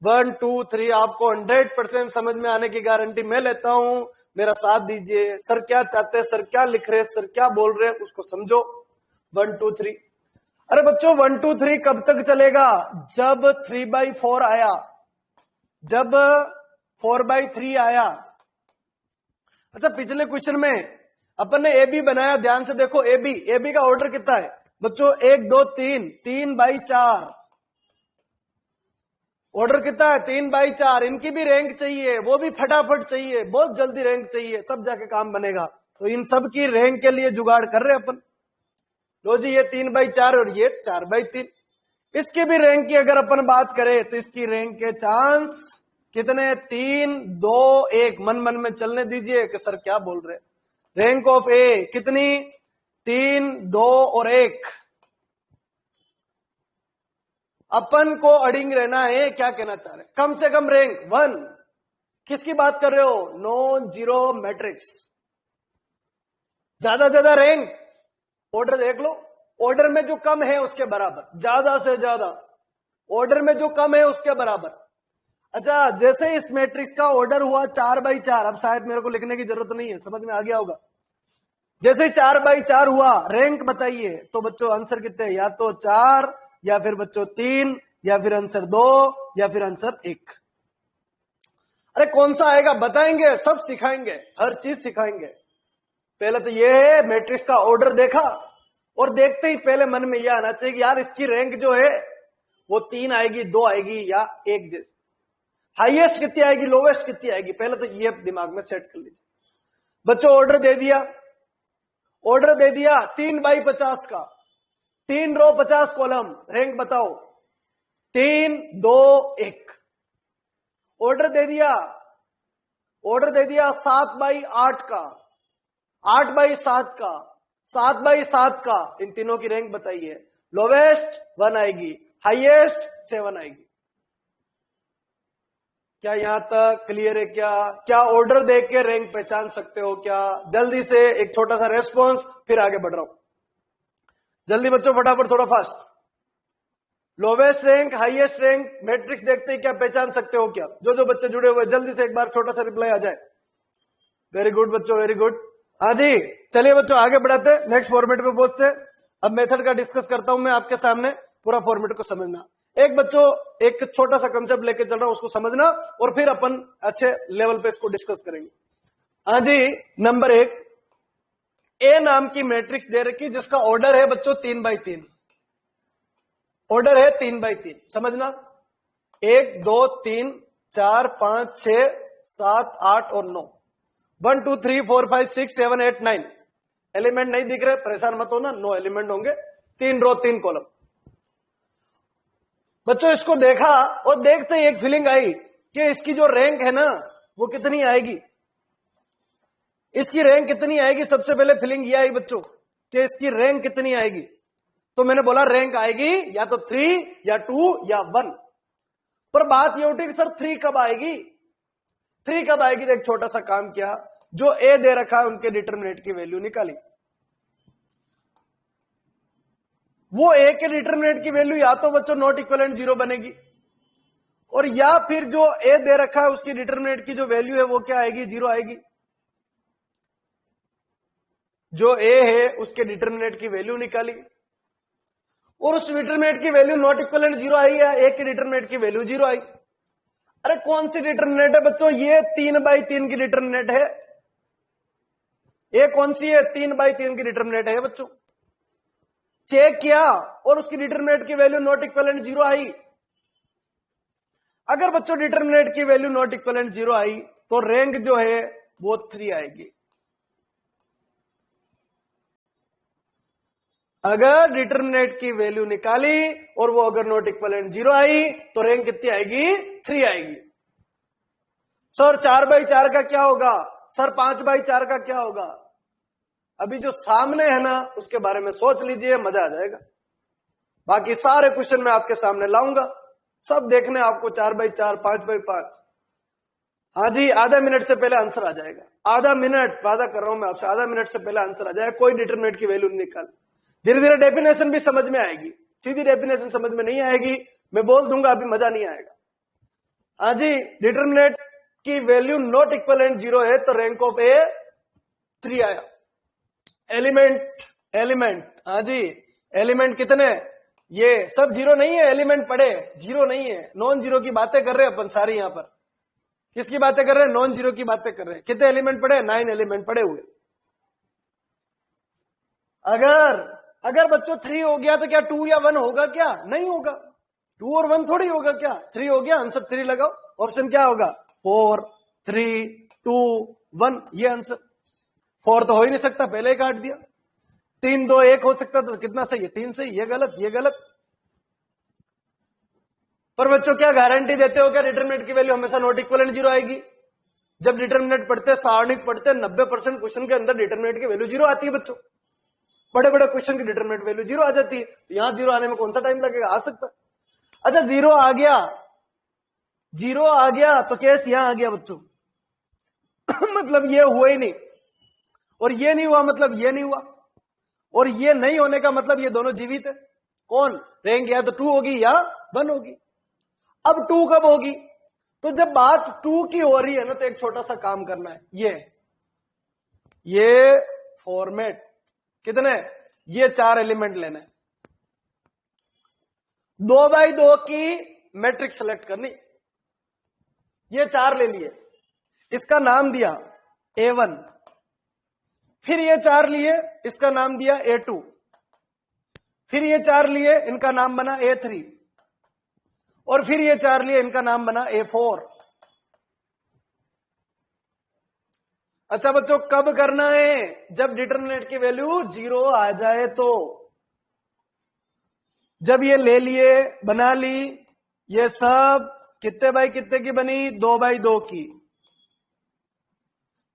A: 1 2 3 आपको 100% समझ में आने की गारंटी मैं लेता हूं, मेरा साथ दीजिए। सर क्या चाहते हैं, सर क्या लिख रहे हैं, सर क्या बोल रहे हैं, उसको समझो। 1 2 3, अरे बच्चों 1 2 3 कब तक चलेगा, जब 3/4 आया, जब 4/3 आया। अच्छा पिछले क्वेश्चन में अपन ने ए बी बनाया, ध्यान से देखो, ए बी का ऑर्डर कितना है बच्चों, 1 2 3, 3/4 ऑर्डर कितना है, 3/4। इनकी भी रैंक चाहिए, वो भी फटाफट चाहिए, बहुत जल्दी रैंक चाहिए, तब जाके काम बनेगा। तो इन सब की रैंक के लिए जुगाड़ कर रहे अपन। लो जी, ये 3/4 और ये 4/3। इसकी भी रैंक की अगर अपन बात करें तो इसकी रैंक के चांस कितने? 3 2 1। मन मन में चलने दीजिए कि सर क्या बोल रहे। रैंक ऑफ ए कितनी? 3 2 और 1। अपन को अडिंग रहना है। क्या कहना चाह रहे? कम से कम रैंक 1। किसकी बात कर रहे हो? Non zero matrix. ज्यादा रैंक ऑर्डर देख लो, ऑर्डर में जो कम है उसके बराबर, ज्यादा से ज्यादा ऑर्डर में जो कम है उसके बराबर। अच्छा, जैसे इस मैट्रिक्स का ऑर्डर हुआ 4x4, अब शायद मेरे को लिखने की जरूरत नहीं है, समझ में आ गया होगा। जैसे 4x4 हुआ, रैंक बताइए, तो बच्चों आंसर कितने? या तो 4, या फिर बच्चों 3, या फिर आंसर 2, या फिर आंसर 1। अरे कौन सा आएगा बताएंगे, सब सिखाएंगे, हर चीज सिखाएंगे। पहले तो ये है मैट्रिक्स का ऑर्डर देखा, और देखते ही पहले मन में यह आना चाहिए कि यार इसकी रैंक जो है वो 3 आएगी, 2 आएगी या 1 जैसे। हाईएस्ट कितनी आएगी, लोवेस्ट कितनी आएगी, पहले तो ये दिमाग में सेट कर लीजिए। बच्चों ऑर्डर दे दिया, ऑर्डर दे दिया 3x50 का, 3 रो 50 कॉलम, रैंक बताओ। 3 2 1। ऑर्डर दे दिया, ऑर्डर दे दिया 7x8 का, 8x7 का, 7x7 का। इन तीनों की रैंक बताइए। लोवेस्ट 1 आएगी, हाईएस्ट 7 आएगी। क्या यहां तक क्लियर है? क्या ऑर्डर देख के रैंक पहचान सकते हो क्या? जल्दी से एक छोटा सा रेस्पॉन्स, फिर आगे बढ़ रहा हूं। जल्दी बच्चों, फटाफट, थोड़ा fast. Lowest rank, highest rank matrix देखते ही क्या पहचान सकते हो क्या? जो बच्चे जुड़े हुए जल्दी से एक बार छोटा सा रिप्लाई आ जाए। वेरी गुड बच्चों, वेरी गुड। हाँ जी, चलिए बच्चों आगे बढ़ाते, नेक्स्ट फॉर्मेट पे पहुंचते। अब मेथड का डिस्कस करता हूं मैं आपके सामने, पूरा फॉर्मेट को समझना। एक बच्चों एक छोटा सा कंसेप्ट लेके चल रहा हूं, उसको समझना, और फिर अपन अच्छे लेवल पे इसको डिस्कस करेंगे। हाँ जी, नंबर 1, ए नाम की मैट्रिक्स दे रखी जिसका ऑर्डर है बच्चों 3x3। ऑर्डर है 3x3, समझना। 1 2 3 4 5 6 7 8 और 9। 1 2 3 4 5 6 7 8 9। एलिमेंट नहीं दिख रहे, परेशान मत होना, 9 एलिमेंट होंगे, 3 रो 3 कॉलम। बच्चों इसको देखा, और देखते ही एक फीलिंग आई कि इसकी जो रैंक है ना वो कितनी आएगी, इसकी रैंक कितनी आएगी। सबसे पहले फीलिंग ये आई बच्चों कि इसकी रैंक कितनी आएगी। तो मैंने बोला रैंक आएगी या तो 3 या 2 या 1। पर बात ये उठी कि सर 3 कब आएगी, 3 कब आएगी? तो एक छोटा सा काम किया, जो ए दे रखा है उनके डिटरमिनेंट की वैल्यू निकाली। वो ए के डिटरमिनेंट की वैल्यू या तो बच्चों नॉट इक्वलेंट 0 बनेगी, और या फिर जो ए दे रखा है उसकी डिटरमिनेंट की जो वैल्यू है वो क्या आएगी? 0 आएगी। जो ए है उसके डिटरमिनेंट की वैल्यू निकाली, और उस डिटरमिनेंट की वैल्यू नॉट इक्वलेंट 0 आई या ए के डिटरमिनेंट की वैल्यू 0 आई। अरे कौन सी डिटरमिनेंट है बच्चों? ये 3x3 की डिटरमिनेंट है। ये कौन सी है? 3x3 की डिटरमिनेंट है बच्चों। चेक किया और उसकी डिटरमिनेंट की वैल्यू नॉट इक्वलेंट 0 आई। अगर बच्चों डिटरमिनेंट की वैल्यू नॉट इक्वलेंट 0 आई तो रैंक जो है वो 3 आएगी। अगर डिटरमिनेंट की वैल्यू निकाली और वो अगर नॉट इक्वलेंट 0 आई तो रैंक कितनी आएगी? 3 आएगी। सर 4x4 का क्या होगा? सर 5x4 का क्या होगा? अभी जो सामने है ना उसके बारे में सोच लीजिए, मजा आ जाएगा। बाकी सारे क्वेश्चन मैं आपके सामने लाऊंगा, सब देखने आपको 4x4 5x5। हाँ जी, आधा मिनट से पहले आंसर आ जाएगा। आधा मिनट, वादा कर रहा हूं मैं आपसे, आधा मिनट से पहले आंसर आ जाएगा। कोई डिटरमिनेंट की वैल्यू नहीं निकाल। धीरे धीरे डेफिनेशन भी समझ में आएगी, सीधी डेफिनेशन समझ में नहीं आएगी, मैं बोल दूंगा, अभी मजा नहीं आएगा। हाँ जी, डिटरमिनेंट की वैल्यू नॉट इक्वलेंट 0 है तो रैंक ऑफ ए 3 आया। एलिमेंट, हाँ जी, एलिमेंट कितने? ये सब 0 नहीं है, एलिमेंट पड़े 0 नहीं है, नॉन 0 की बातें कर रहे हैं अपन सारी। यहां पर किसकी बातें कर रहे हैं? नॉन 0 की बातें कर रहे हैं। कितने एलिमेंट पड़े? 9 एलिमेंट पड़े हुए। अगर बच्चों 3 हो गया तो क्या 2 या 1 होगा? क्या नहीं होगा, 2 और 1 थोड़ी होगा। क्या 3 हो गया, आंसर 3 लगाओ। ऑप्शन क्या होगा? 4 3 2 1, ये आंसर। 4 तो हो ही नहीं सकता, पहले ही काट दिया। 3 2 1 हो सकता तो कितना सही है? 3 सही, ये गलत, ये गलत। पर बच्चों क्या गारंटी देते हो क्या डिटरमिनेंट की वैल्यू हमेशा नॉट इक्वलेंट जीरो आएगी? जब डिटरमिनेंट पढ़ते, सारणिक पढ़ते, 90% क्वेश्चन के अंदर डिटरमिनेंट की वैल्यू जीरो आती है बच्चों। बड़े बड़े क्वेश्चन की डिटरमिनेंट वैल्यू जीरो आ जाती है। यहां जीरो आने में कौन सा टाइम लगेगा? आ सकता है। अच्छा, जीरो आ गया, जीरो आ गया तो केस यहां आ गया बच्चों। मतलब ये हुआ ही नहीं, और ये नहीं हुआ मतलब ये नहीं हुआ, और ये नहीं होने का मतलब ये दोनों जीवित है। कौन? रैंक या तो 2 होगी या 1 होगी। अब 2 कब होगी? तो जब बात 2 की हो रही है ना, तो एक छोटा सा काम करना है। ये फॉर्मेट कितने? ये 4 एलिमेंट लेना है। 2x2 की मैट्रिक्स सेलेक्ट करनी। ये 4 ले लिए, इसका नाम दिया A1, फिर ये 4 लिए, इसका नाम दिया A2, फिर ये 4 लिए, इनका नाम बना A3, और फिर ये 4 लिए, इनका नाम बना A4। अच्छा बच्चों, कब करना है? जब डिटरमिनेंट की वैल्यू जीरो आ जाए तो। जब ये ले लिए, बना ली, ये सब कितने बाई कितने की बनी? 2x2 की।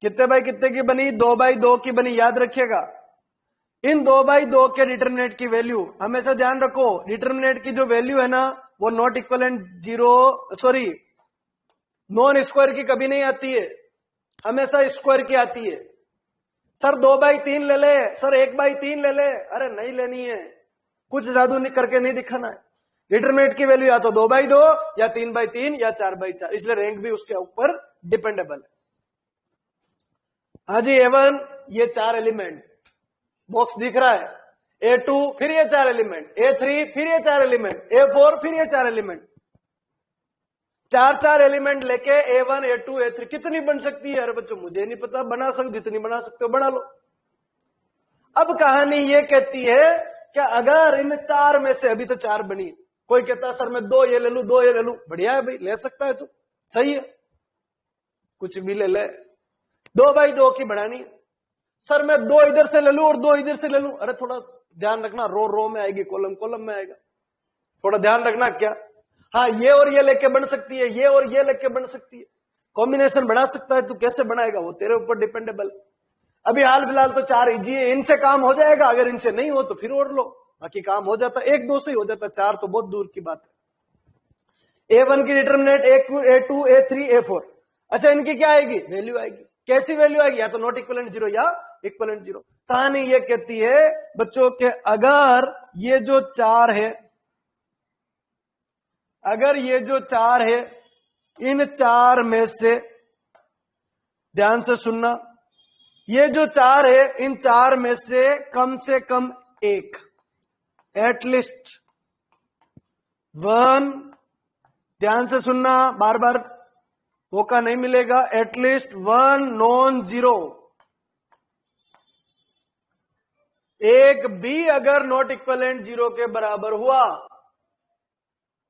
A: कितने बाई कितने की बनी? 2x2 की बनी। याद रखिएगा, इन 2x2 के डिटरमिनेंट की वैल्यू हमेशा ध्यान रखो। डिटरमिनेंट की जो वैल्यू है ना, वो not equivalent zero, sorry, non square की कभी नहीं आती है, हमेशा स्क्वायर की आती है। सर 2x3 ले ले, सर 1x3 ले ले, अरे नहीं लेनी है, कुछ जादू नहीं करके नहीं दिखाना है। डिटरमिनेंट की वैल्यू या तो 2x2 या 3x3 या 4x4, इसलिए रैंक भी उसके ऊपर डिपेंडेबल है। हाँ जी A1, ये 4 एलिमेंट बॉक्स दिख रहा है। A2, फिर ये 4 एलिमेंट, A3, फिर ये 4 एलिमेंट, A4, फिर ये 4 एलिमेंट। 4 एलिमेंट लेके A1, A2, A3 कितनी बन सकती है? अरे बच्चों मुझे नहीं पता, बना सकते, जितनी बना सकते हो बना लो। अब कहानी ये कहती है कि अगर इन 4 में से, अभी तो 4 बनी, कोई कहता है सर मैं 2 ये ले लू, 2 ये ले लू, बढ़िया है भाई, ले सकता है तू, सही है, कुछ भी ले ले। 2x2 की बढ़ानी, सर मैं 2 इधर से ले लू और 2 इधर से ले लू, अरे थोड़ा ध्यान रखना, रो में आएगी, कॉलम में आएगा, थोड़ा ध्यान रखना। क्या? हाँ, ये और ये लेके बन सकती है, ये और ये लेके बन सकती है, कॉम्बिनेशन बना सकता है, तू कैसे बनाएगा वो तेरे ऊपर डिपेंडेबल। अभी हाल फिलहाल तो 4 इजी है, इनसे काम हो जाएगा, अगर इनसे नहीं हो तो फिर और लो, बाकी काम हो जाता, 1-2 से ही हो जाता, 4 तो बहुत दूर की बात है। A1 की डिटरमिनेंट A2, A3, A4। अच्छा, इनकी क्या आएगी? वैल्यू आएगी। कैसी वैल्यू आएगी? या तो नॉट इक्वलेंट जीरो या इक्वलेंट जीरो। कहानी ये कहती है बच्चों के, अगर ये जो 4 है, अगर ये जो 4 है, इन 4 में से, ध्यान से सुनना, ये जो 4 है, इन 4 में से कम एक, एटलीस्ट 1, ध्यान से सुनना, बार बार मौका नहीं मिलेगा, एटलीस्ट 1 नॉन जीरो, एक भी अगर नॉट इक्वलेंट जीरो के बराबर हुआ,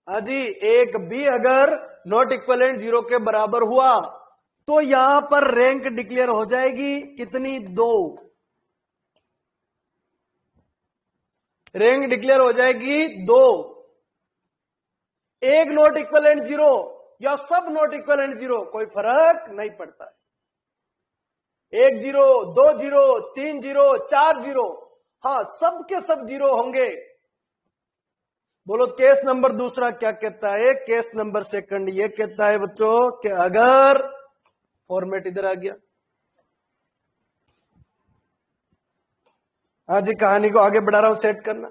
A: हाजी, एक भी अगर नॉट इक्वलेंट जीरो के बराबर हुआ, तो यहां पर रैंक डिक्लेयर हो जाएगी कितनी? 2। रैंक डिक्लेयर हो जाएगी 2। एक नॉट इक्वलेंट जीरो या सब नॉट इक्वलेंट जीरो, कोई फर्क नहीं पड़ता है। 1 0, 2 0, 3 0, 4 0, हाँ सब के सब जीरो होंगे। बोलो केस नंबर दूसरा क्या कहता है? केस नंबर सेकंड ये कहता है बच्चों कि अगर, फॉर्मेट इधर आ गया, आज कहानी को आगे बढ़ा रहा हूं, सेट करना।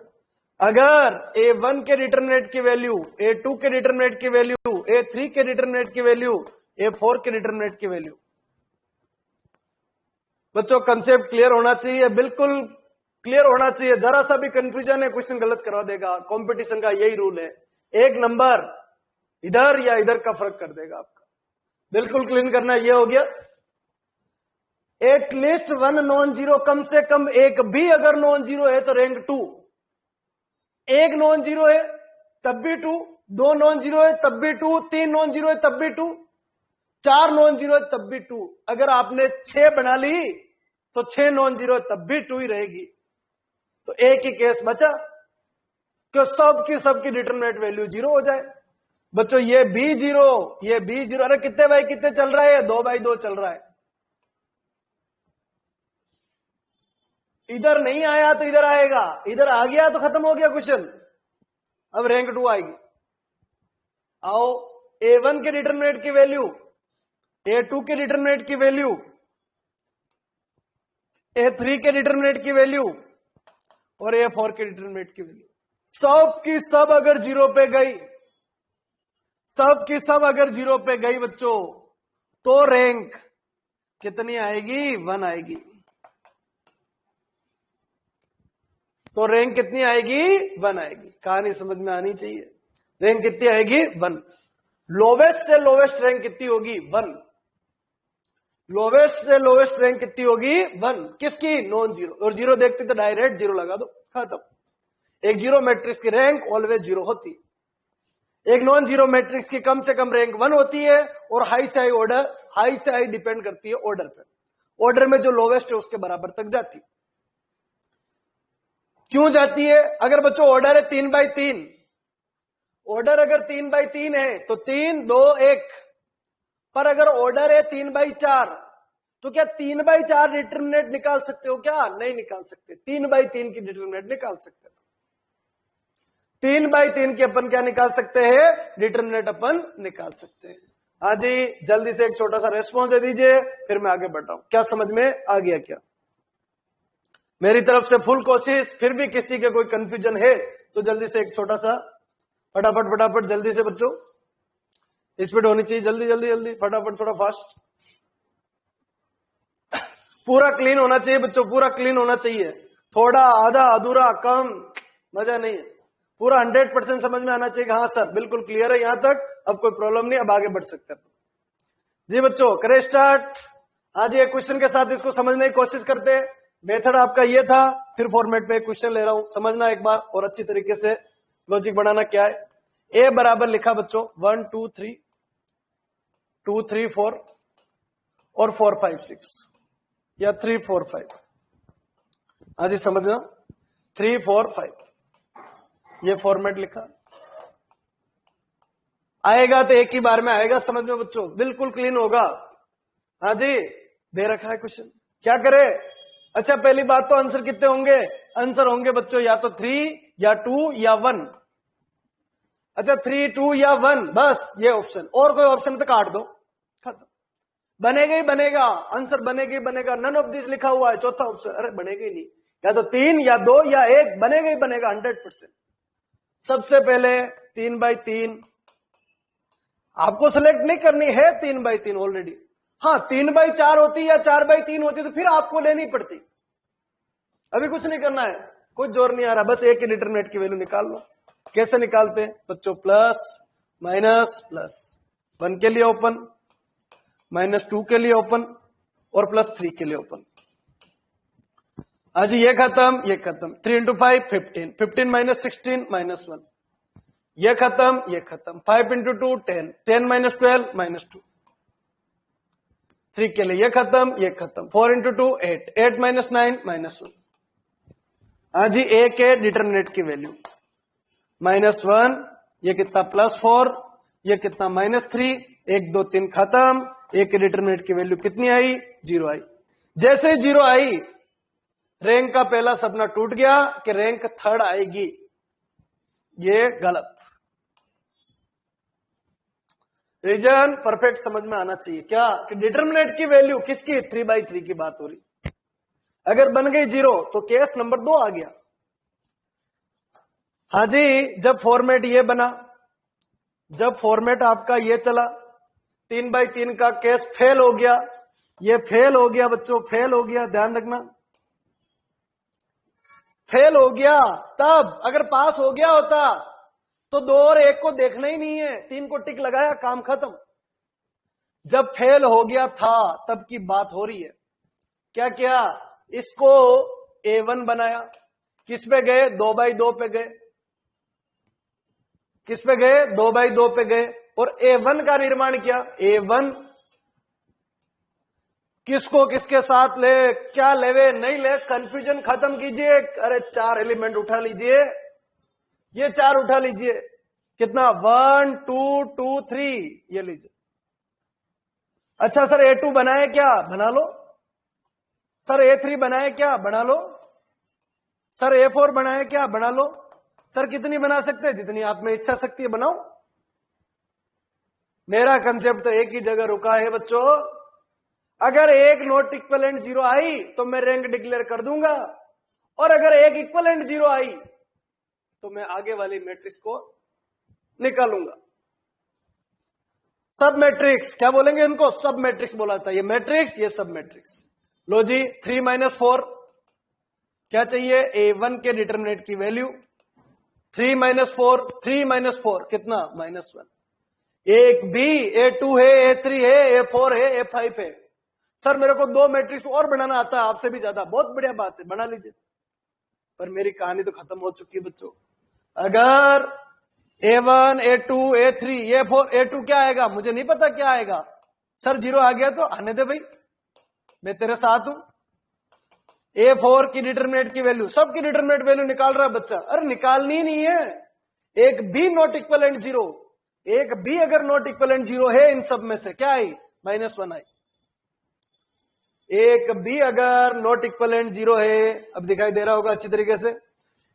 A: अगर A1 के डिटरमिनेंट की वैल्यू, A2 के डिटरमिनेंट की वैल्यू, A3 के डिटरमिनेंट की वैल्यू, A4 के डिटरमिनेंट की वैल्यू, बच्चों कंसेप्ट क्लियर होना चाहिए, बिल्कुल क्लियर होना चाहिए। जरा सा भी कंफ्यूजन है, क्वेश्चन गलत करवा देगा। कंपटीशन का यही रूल है, एक नंबर इधर या इधर का फर्क कर देगा आपका, बिल्कुल क्लीन करना। ये हो गया एटलीस्ट 1 नॉन जीरो, कम से कम एक भी अगर नॉन जीरो है तो रैंक 2। एक नॉन जीरो है तब भी 2, 2 नॉन जीरो है तब भी 2, 3 नॉन जीरो है तब भी 2, 4 नॉन जीरो है तब भी 2। अगर आपने 6 बना ली तो 6 नॉन जीरो तब भी 2 ही रहेगी। तो एक ही केस बचा कि सबकी डिटरमिनेंट वैल्यू जीरो हो जाए। बच्चों ये B0, ये B0, अरे कितने बाई कितने चल रहा है? 2/2 चल रहा है। इधर नहीं आया तो इधर आएगा, इधर आ गया तो खत्म हो गया क्वेश्चन। अब रैंक 2 आएगी। आओ, A1 के डिटरमिनेंट की वैल्यू, A2 के डिटरमिनेंट की वैल्यू, A3 के डिटरमिनेंट की वैल्यू और A4 के डिटरमिनेंट की वैल्यू, सब की सब अगर 0 पे गई, सब की सब अगर 0 पे गई बच्चों, तो रैंक कितनी आएगी? 1 आएगी। तो रैंक कितनी आएगी? 1 आएगी। कहानी समझ में आनी चाहिए। रैंक कितनी आएगी? 1। लोवेस्ट से लोवेस्ट रैंक कितनी होगी? 1। लोवेस्ट से लोवेस्ट रैंक कितनी होगी? 1। किसकी? Non zero. और जीरो देखते तो डायरेक्ट जीरो लगा दो, खत्म। एक जीरो मैट्रिक्स की रैंक ऑलवेज जीरो होती है। एक नॉन जीरो मैट्रिक्स की कम से कम रैंक 1 होती है और हाई से हाई ऑर्डर, हाई से हाई डिपेंड करती है ऑर्डर पे। ऑर्डर में जो लोवेस्ट है उसके बराबर तक जाती है। क्यों जाती है? अगर बच्चों ऑर्डर है 3/3, ऑर्डर अगर 3/3 है तो 3, 2, 1, पर अगर ऑर्डर है 3/4 तो क्या 3/4 डिटरमिनेंट निकाल सकते हो? क्या नहीं निकाल सकते। 3/3 की डिटरमिनेंट निकाल सकते हो। 3/3 की अपन क्या निकाल सकते हैं? डिटरमिनेंट अपन निकाल सकते हैं। हाँ जी, जल्दी से एक छोटा सा रेस्पॉन्स दे दीजिए, फिर मैं आगे बढ़ रहा हूं। क्या समझ में आ गया? क्या मेरी तरफ से फुल कोशिश। फिर भी किसी के कोई कंफ्यूजन है तो जल्दी से एक छोटा सा, फटाफट फटाफट जल्दी से बच्चों, स्पीड होनी चाहिए, जल्दी जल्दी जल्दी फटाफट, थोड़ा फास्ट। पूरा क्लीन होना चाहिए बच्चों, पूरा क्लीन होना चाहिए। थोड़ा आधा अधूरा कम मजा नहीं है। पूरा 100% समझ में आना चाहिए। हाँ सर बिल्कुल क्लियर है यहां तक, अब कोई प्रॉब्लम नहीं, अब आगे बढ़ सकते हैं जी। बच्चों करें स्टार्ट। हाँ जी, एक क्वेश्चन के साथ इसको समझने की कोशिश करते हैं। मेथड आपका ये था, फिर फॉर्मेट पे एक क्वेश्चन ले रहा हूं, समझना एक बार और अच्छी तरीके से लॉजिक बनाना क्या है। ए बराबर लिखा बच्चों 1 2 3 2 3 4 और 4 5 6 या 3 4 5। हाँ जी समझना, 3 4 5 ये फॉर्मेट लिखा। आएगा तो एक ही बार में आएगा समझ में बच्चों, बिल्कुल क्लीन होगा। हाँ जी, दे रखा है क्वेश्चन, क्या करे? अच्छा पहली बात तो आंसर कितने होंगे? आंसर होंगे बच्चों या तो 3 या 2 या 1। अच्छा 3, 2 या 1, बस ये ऑप्शन, और कोई ऑप्शन पे काट दो, खत्म। बनेगा ही बनेगा, आंसर बनेगा ही बनेगा। नन ऑफ दिस लिखा हुआ है चौथा ऑप्शन, अरे बनेगा ही नहीं। या तो 3 या 2 या 1, बनेगा ही बनेगा 100%। सबसे पहले 3/3 आपको सिलेक्ट नहीं करनी है, 3/3 ऑलरेडी। हाँ 3/4 होती या 4/3 होती तो फिर आपको लेनी पड़ती। अभी कुछ नहीं करना है, कुछ जोर नहीं आ रहा, बस एक ही डिटरमिनेंट की वैल्यू निकाल लो। कैसे निकालते हैं बच्चों? प्लस माइनस प्लस, 1 के लिए ओपन, -2 के लिए ओपन और +3 के लिए ओपन। आज ये खत्म, ये खत्म। 3 × 5 15, 15 - 16 -1, ये खत्म, ये खत्म। 5 × 2 10, 10 - 12 -2। 3 के लिए ये खत्म, ये खत्म। 4 × 2 8, 8 - 9 -1। हाँ जी, ए के डिटरमिनेंट की वैल्यू -1, ये कितना +4, ये कितना -3, 1 2 3 खत्म। ए के डिटरमिनेंट की वैल्यू कितनी आई? 0 आई। जैसे ही 0 आई, रैंक का पहला सपना टूट गया कि रैंक 3rd आएगी। ये गलत। रीजन परफेक्ट समझ में आना चाहिए। क्या कि डिटरमिनेंट की वैल्यू किसकी? 3/3 की बात हो रही। अगर बन गई 0 तो केस नंबर 2 आ गया। हाँ जी, जब फॉर्मेट ये बना, जब फॉर्मेट आपका ये चला, 3/3 का केस फेल हो गया। ये फेल हो गया बच्चों, फेल हो गया, ध्यान रखना, फेल हो गया। तब अगर पास हो गया होता तो 2 और 1 को देखना ही नहीं है, 3 को टिक लगाया, काम खत्म। जब फेल हो गया था तब की बात हो रही है। क्या किया? इसको A1 बनाया। किस पे गए? 2/2 पे गए। किस पे गए? 2/2 पे गए और A1 का निर्माण किया। A1 किसको किसके साथ ले, क्या लेवे नहीं ले, कंफ्यूजन खत्म कीजिए। अरे 4 एलिमेंट उठा लीजिए, ये 4 उठा लीजिए। कितना 1 2 2 3, ये लीजिए। अच्छा सर A2 बनाए क्या? बना लो। सर A3 बनाए क्या? बना लो। सर A4 बनाए क्या? बना लो। सर कितनी बना सकते हैं? जितनी आप में इच्छा शक्ति है बनाओ। मेरा कंसेप्ट तो एक ही जगह रुका है बच्चों। अगर एक नॉट इक्वलेंट 0 आई तो मैं रैंक डिक्लेयर कर दूंगा, और अगर एक इक्वलेंट 0 आई तो मैं आगे वाली मैट्रिक्स को निकालूंगा। सब मैट्रिक्स क्या बोलेंगे इनको? सब मैट्रिक्स बोला था। ये मैट्रिक्स, ये सब मैट्रिक्स। लो जी, 3 - 4 क्या चाहिए? A1 के डिटरमिनेंट की वैल्यू। 3 - 4, 3 - 4 कितना? -1। एक B, A2 है, A3 है, A4 है, A5 है। सर मेरे को 2 मैट्रिक्स और बनाना आता है आपसे भी ज्यादा। बहुत बढ़िया बात है, बना लीजिए। पर मेरी कहानी तो खत्म हो चुकी है बच्चों। अगर A1, A2, A3, A4, A2 क्या आएगा? मुझे नहीं पता क्या आएगा। सर 0 आ गया तो आने दे भाई, मैं तेरे साथ हूं। A4 की डिटरमिनेंट की वैल्यू, सबकी डिटरमिनेंट वैल्यू निकाल रहा है बच्चा। अरे निकालनी नहीं है। एक B नॉट इक्वलेंट 0, एक B अगर नॉट इक्वलेंट 0 है इन सब में से, क्या आई? -1 आई। एक B अगर नॉट इक्वलेंट 0 है, अब दिखाई दे रहा होगा अच्छी तरीके से।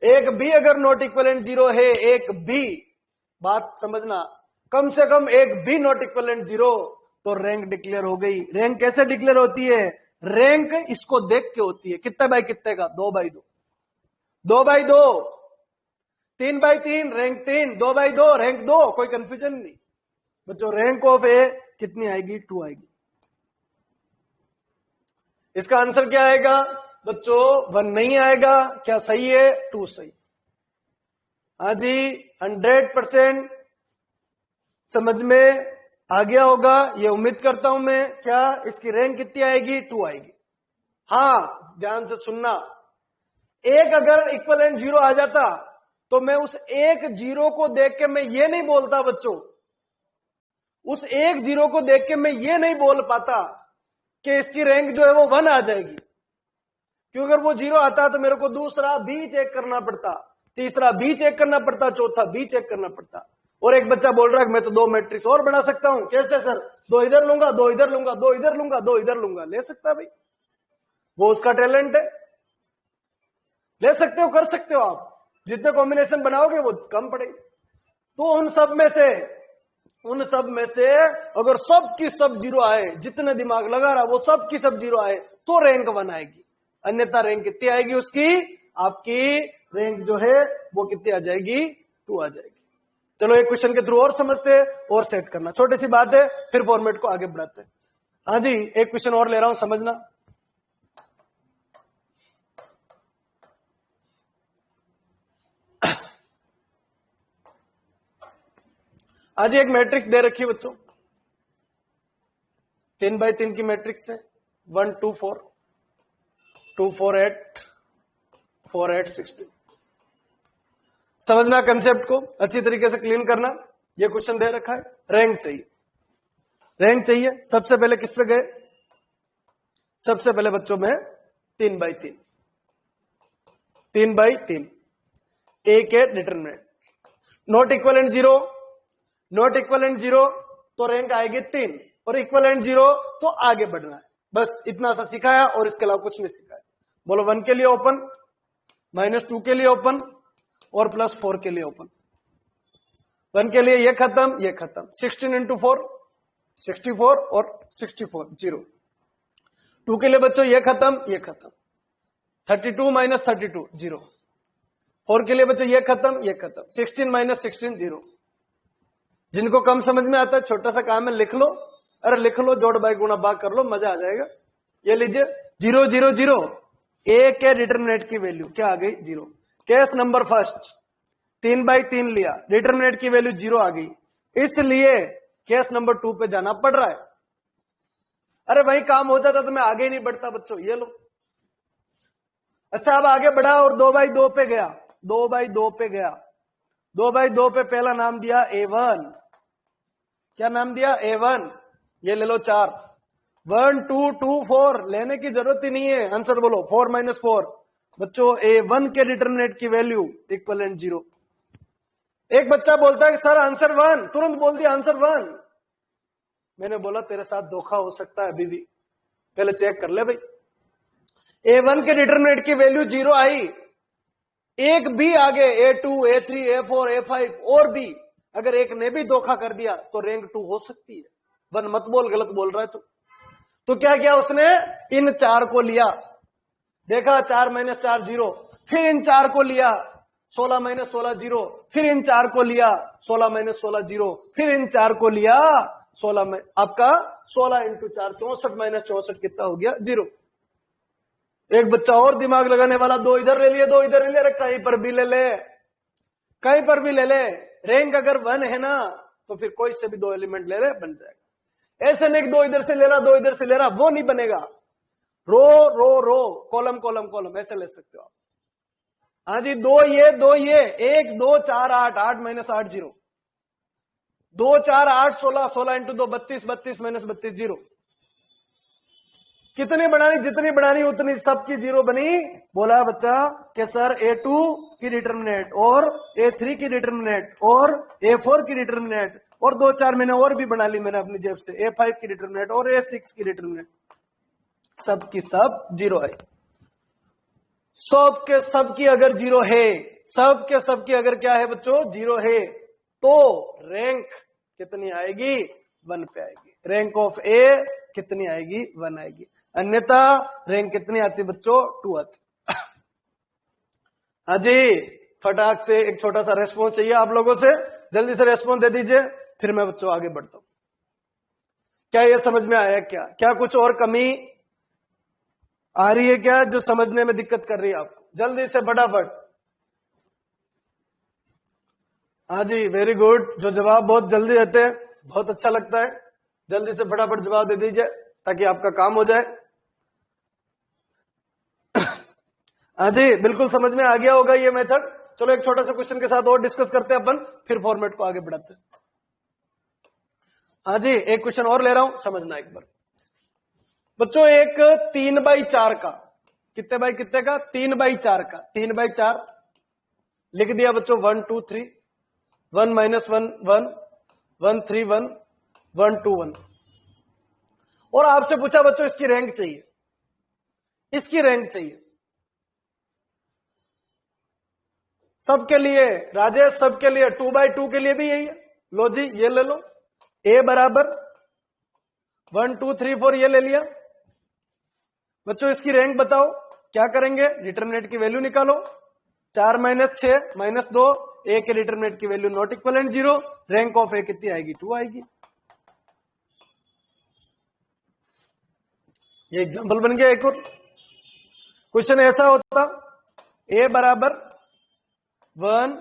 A: एक B अगर नॉट इक्वलेंट 0 है, एक B, बात समझना, कम से कम एक B नॉट इक्वलेंट 0, तो रैंक डिक्लेयर हो गई। रैंक कैसे डिक्लेयर होती है? रैंक इसको देख के होती है। कितने बाई कितने का? 2/2। 2/2, 3/3 रैंक 3, 2/2 रैंक 2। कोई कंफ्यूजन नहीं बच्चों। रैंक ऑफ ए कितनी आएगी? 2 आएगी। इसका आंसर क्या आएगा बच्चों? 1 नहीं आएगा। क्या सही है? 2 सही। हाँ जी, 100% समझ में आ गया होगा, ये उम्मीद करता हूं मैं। क्या इसकी रैंक कितनी आएगी? 2 आएगी। हाँ ध्यान से सुनना, एक अगर इक्वलेंट 0 आ जाता तो मैं उस एक 0 को देख के मैं ये नहीं बोलता बच्चों, उस एक 0 को देख के मैं ये नहीं बोल पाता कि इसकी रैंक जो है वो 1 आ जाएगी। क्योंकि अगर वो 0 आता तो मेरे को दूसरा B चेक करना पड़ता, तीसरा B चेक करना पड़ता, चौथा B चेक करना पड़ता। और एक बच्चा बोल रहा है कि मैं तो 2 मैट्रिक्स और बना सकता हूं। कैसे सर? 2 इधर लूंगा, 2 इधर लूंगा, 2 इधर लूंगा, 2 इधर लूंगा। ले सकता है भाई, वो उसका टैलेंट है, ले सकते हो, कर सकते हो आप। जितने कॉम्बिनेशन बनाओगे वो कम पड़ेगी। तो उन सब में से अगर सब की सब 0 आए, जितने दिमाग लगा रहा वो सब की सब 0 आए, तो रैंक 1 आएगी। अन्यथा रैंक कितनी आएगी उसकी? आपकी रैंक जो है वो कितनी आ जाएगी? 2 आ जाएगी। चलो एक क्वेश्चन के थ्रू और समझते हैं और सेट करना, छोटी सी बात है, फिर फॉर्मेट को आगे बढ़ाते हैं। हाँ जी, एक क्वेश्चन और ले रहा हूं, समझना। आज एक मैट्रिक्स दे रखी है बच्चों, 3x3 की मैट्रिक्स है। 1 2 4 2 4 8 4 8 16। समझना कंसेप्ट को अच्छी तरीके से क्लीन करना। ये क्वेश्चन दे रखा है, रैंक चाहिए, रैंक चाहिए। सबसे पहले किस पे गए? सबसे पहले बच्चों में 3x3, 3x3 ए के determinant not equivalent 0, not equivalent 0 तो रैंक आएगी 3, और इक्वलेंट 0 तो आगे बढ़ना है। बस इतना सा सिखाया और इसके अलावा कुछ नहीं सिखाया। बोलो 1 के लिए ओपन, -2 के लिए ओपन और +4 के लिए ओपन। 1 के लिए ये खत्म, ये खत्म। 16 × 4 64 और 64 0। 2 के लिए बच्चों ये खत्म, ये खत्म। 32 - 32 0। 4 के लिए बच्चों ये खत्म, ये खत्म। 16 - 16 0। जिनको कम समझ में आता है छोटा सा काम है, लिख लो। अरे लिख लो, जोड़ बाई गुणा भाग कर लो, मजा आ जाएगा। ये लीजिए 0 0 0, ए के डिटरमिनेंट की वैल्यू क्या आ गई? 0। केस नंबर फर्स्ट 3x3 लिया, डिटरमिनेंट की वैल्यू 0 आ गई, इसलिए केस नंबर 2 पे जाना पड़ रहा है। अरे वही काम हो जाता तो मैं आगे ही नहीं बढ़ता बच्चों। ये लो, अच्छा अब आगे बढ़ा और 2x2 पे गया, 2x2 पे गया। 2x2 पे पहला नाम दिया A1। क्या नाम दिया? A1। ये ले लो 4। 1 2 2 4 लेने की जरूरत ही नहीं है। आंसर बोलो 4 - 4। बच्चों A1 के डिटरमिनेंट की वैल्यू इक्वलेंट 0। एक बच्चा बोलता है कि सर आंसर 1, तुरंत बोल दिया आंसर 1। मैंने बोला तेरे साथ धोखा हो सकता है अभी भी, पहले चेक कर ले भाई। A1 के डिटरमिनेंट की वैल्यू 0 आई, एक बी आगे A2, A3, A4, A5 और भी, अगर एक ने भी धोखा कर दिया तो रैंक 2 हो सकती है। 1 मत बोल, गलत बोल रहा है तो क्या किया उसने, इन 4 को लिया, देखा 4 - 4 0, फिर इन 4 को लिया 16 - 16 0, फिर इन 4 को लिया 16 - 16 0, फिर इन 4 को लिया 16 में, आपका 16 × 4 64 - 64 कितना हो गया 0। एक बच्चा और दिमाग लगाने वाला, 2 इधर ले लिए 2 इधर ले लिए, अरे कहीं पर भी ले ले, कहीं पर भी ले ले, रैंक अगर 1 है ना तो फिर कोई से भी 2 एलिमेंट ले ले बन जाएगा। ऐसे नहीं 2 इधर से ले रहा 2 इधर से ले रहा, वो नहीं बनेगा। रो रो रो, कॉलम कॉलम कॉलम ऐसे ले सकते हो आप। हाँ जी, 2 ये 2 ये, 1 2 4 8 8 - 8 0, 2 4 8 16 16 × 2 32 32 - 32 0। कितनी बनानी, जितनी बनानी उतनी, सबकी 0 बनी। बोला बच्चा कि सर A2 की डिटरमिनेंट और A3 की डिटरमिनेंट और A4 की डिटरमिनेंट और 2 4 मैंने और भी बना ली मैंने अपनी जेब से, A5 की डिटरमिनेंट और A6 की डिटरमिनेंट, सबकी सब 0 है। सब के सब की अगर 0 है, सब के सब की अगर क्या है बच्चों 0 है, तो रैंक कितनी आएगी 1 पे आएगी। रैंक ऑफ ए कितनी आएगी 1 आएगी, अन्यथा रैंक कितनी आती बच्चों 2 आती। हाँ जी, फटाक से एक छोटा सा रेस्पॉन्स चाहिए आप लोगों से, जल्दी से रेस्पॉन्स दे दीजिए, फिर मैं बच्चों आगे बढ़ता हूं। क्या ये समझ में आया, क्या क्या कुछ और कमी आ रही है क्या, जो समझने में दिक्कत कर रही है आपको? जल्दी से फटाफट। हाँ जी, वेरी गुड, जो जवाब बहुत जल्दी देते हैं बहुत अच्छा लगता है, जल्दी से फटाफट जवाब दे दीजिए ताकि आपका काम हो जाए। हाँ जी, बिल्कुल समझ में आ गया होगा ये मेथड। चलो एक छोटा सा क्वेश्चन के साथ और डिस्कस करते हैं अपन, फिर फॉर्मेट को आगे बढ़ाते हैं। हाँ जी, एक क्वेश्चन और ले रहा हूं, समझना एक बार बच्चों। एक 3/4 का, कितने बाई कितने का 3/4 का, 3/4 लिख दिया बच्चों, 1 2 3, 1 - 1 1, 1 3 1, 1 2 1, और आपसे पूछा बच्चों इसकी रैंक चाहिए, इसकी रैंक चाहिए सबके लिए। राजेश सबके लिए, 2/2 के लिए भी यही है। लो जी, ये ले लो, a बराबर 1 2 3 4, ये ले लिया बच्चों। इसकी रैंक बताओ, क्या करेंगे, डिटरमिनेंट की वैल्यू निकालो, 4 - 6 - 2, a के डिटरमिनेंट की value not equivalent 0, rank of a कितनी आएगी 2 आएगी। ये एग्जांपल बन गया। एक और क्वेश्चन ऐसा होता, a बराबर 1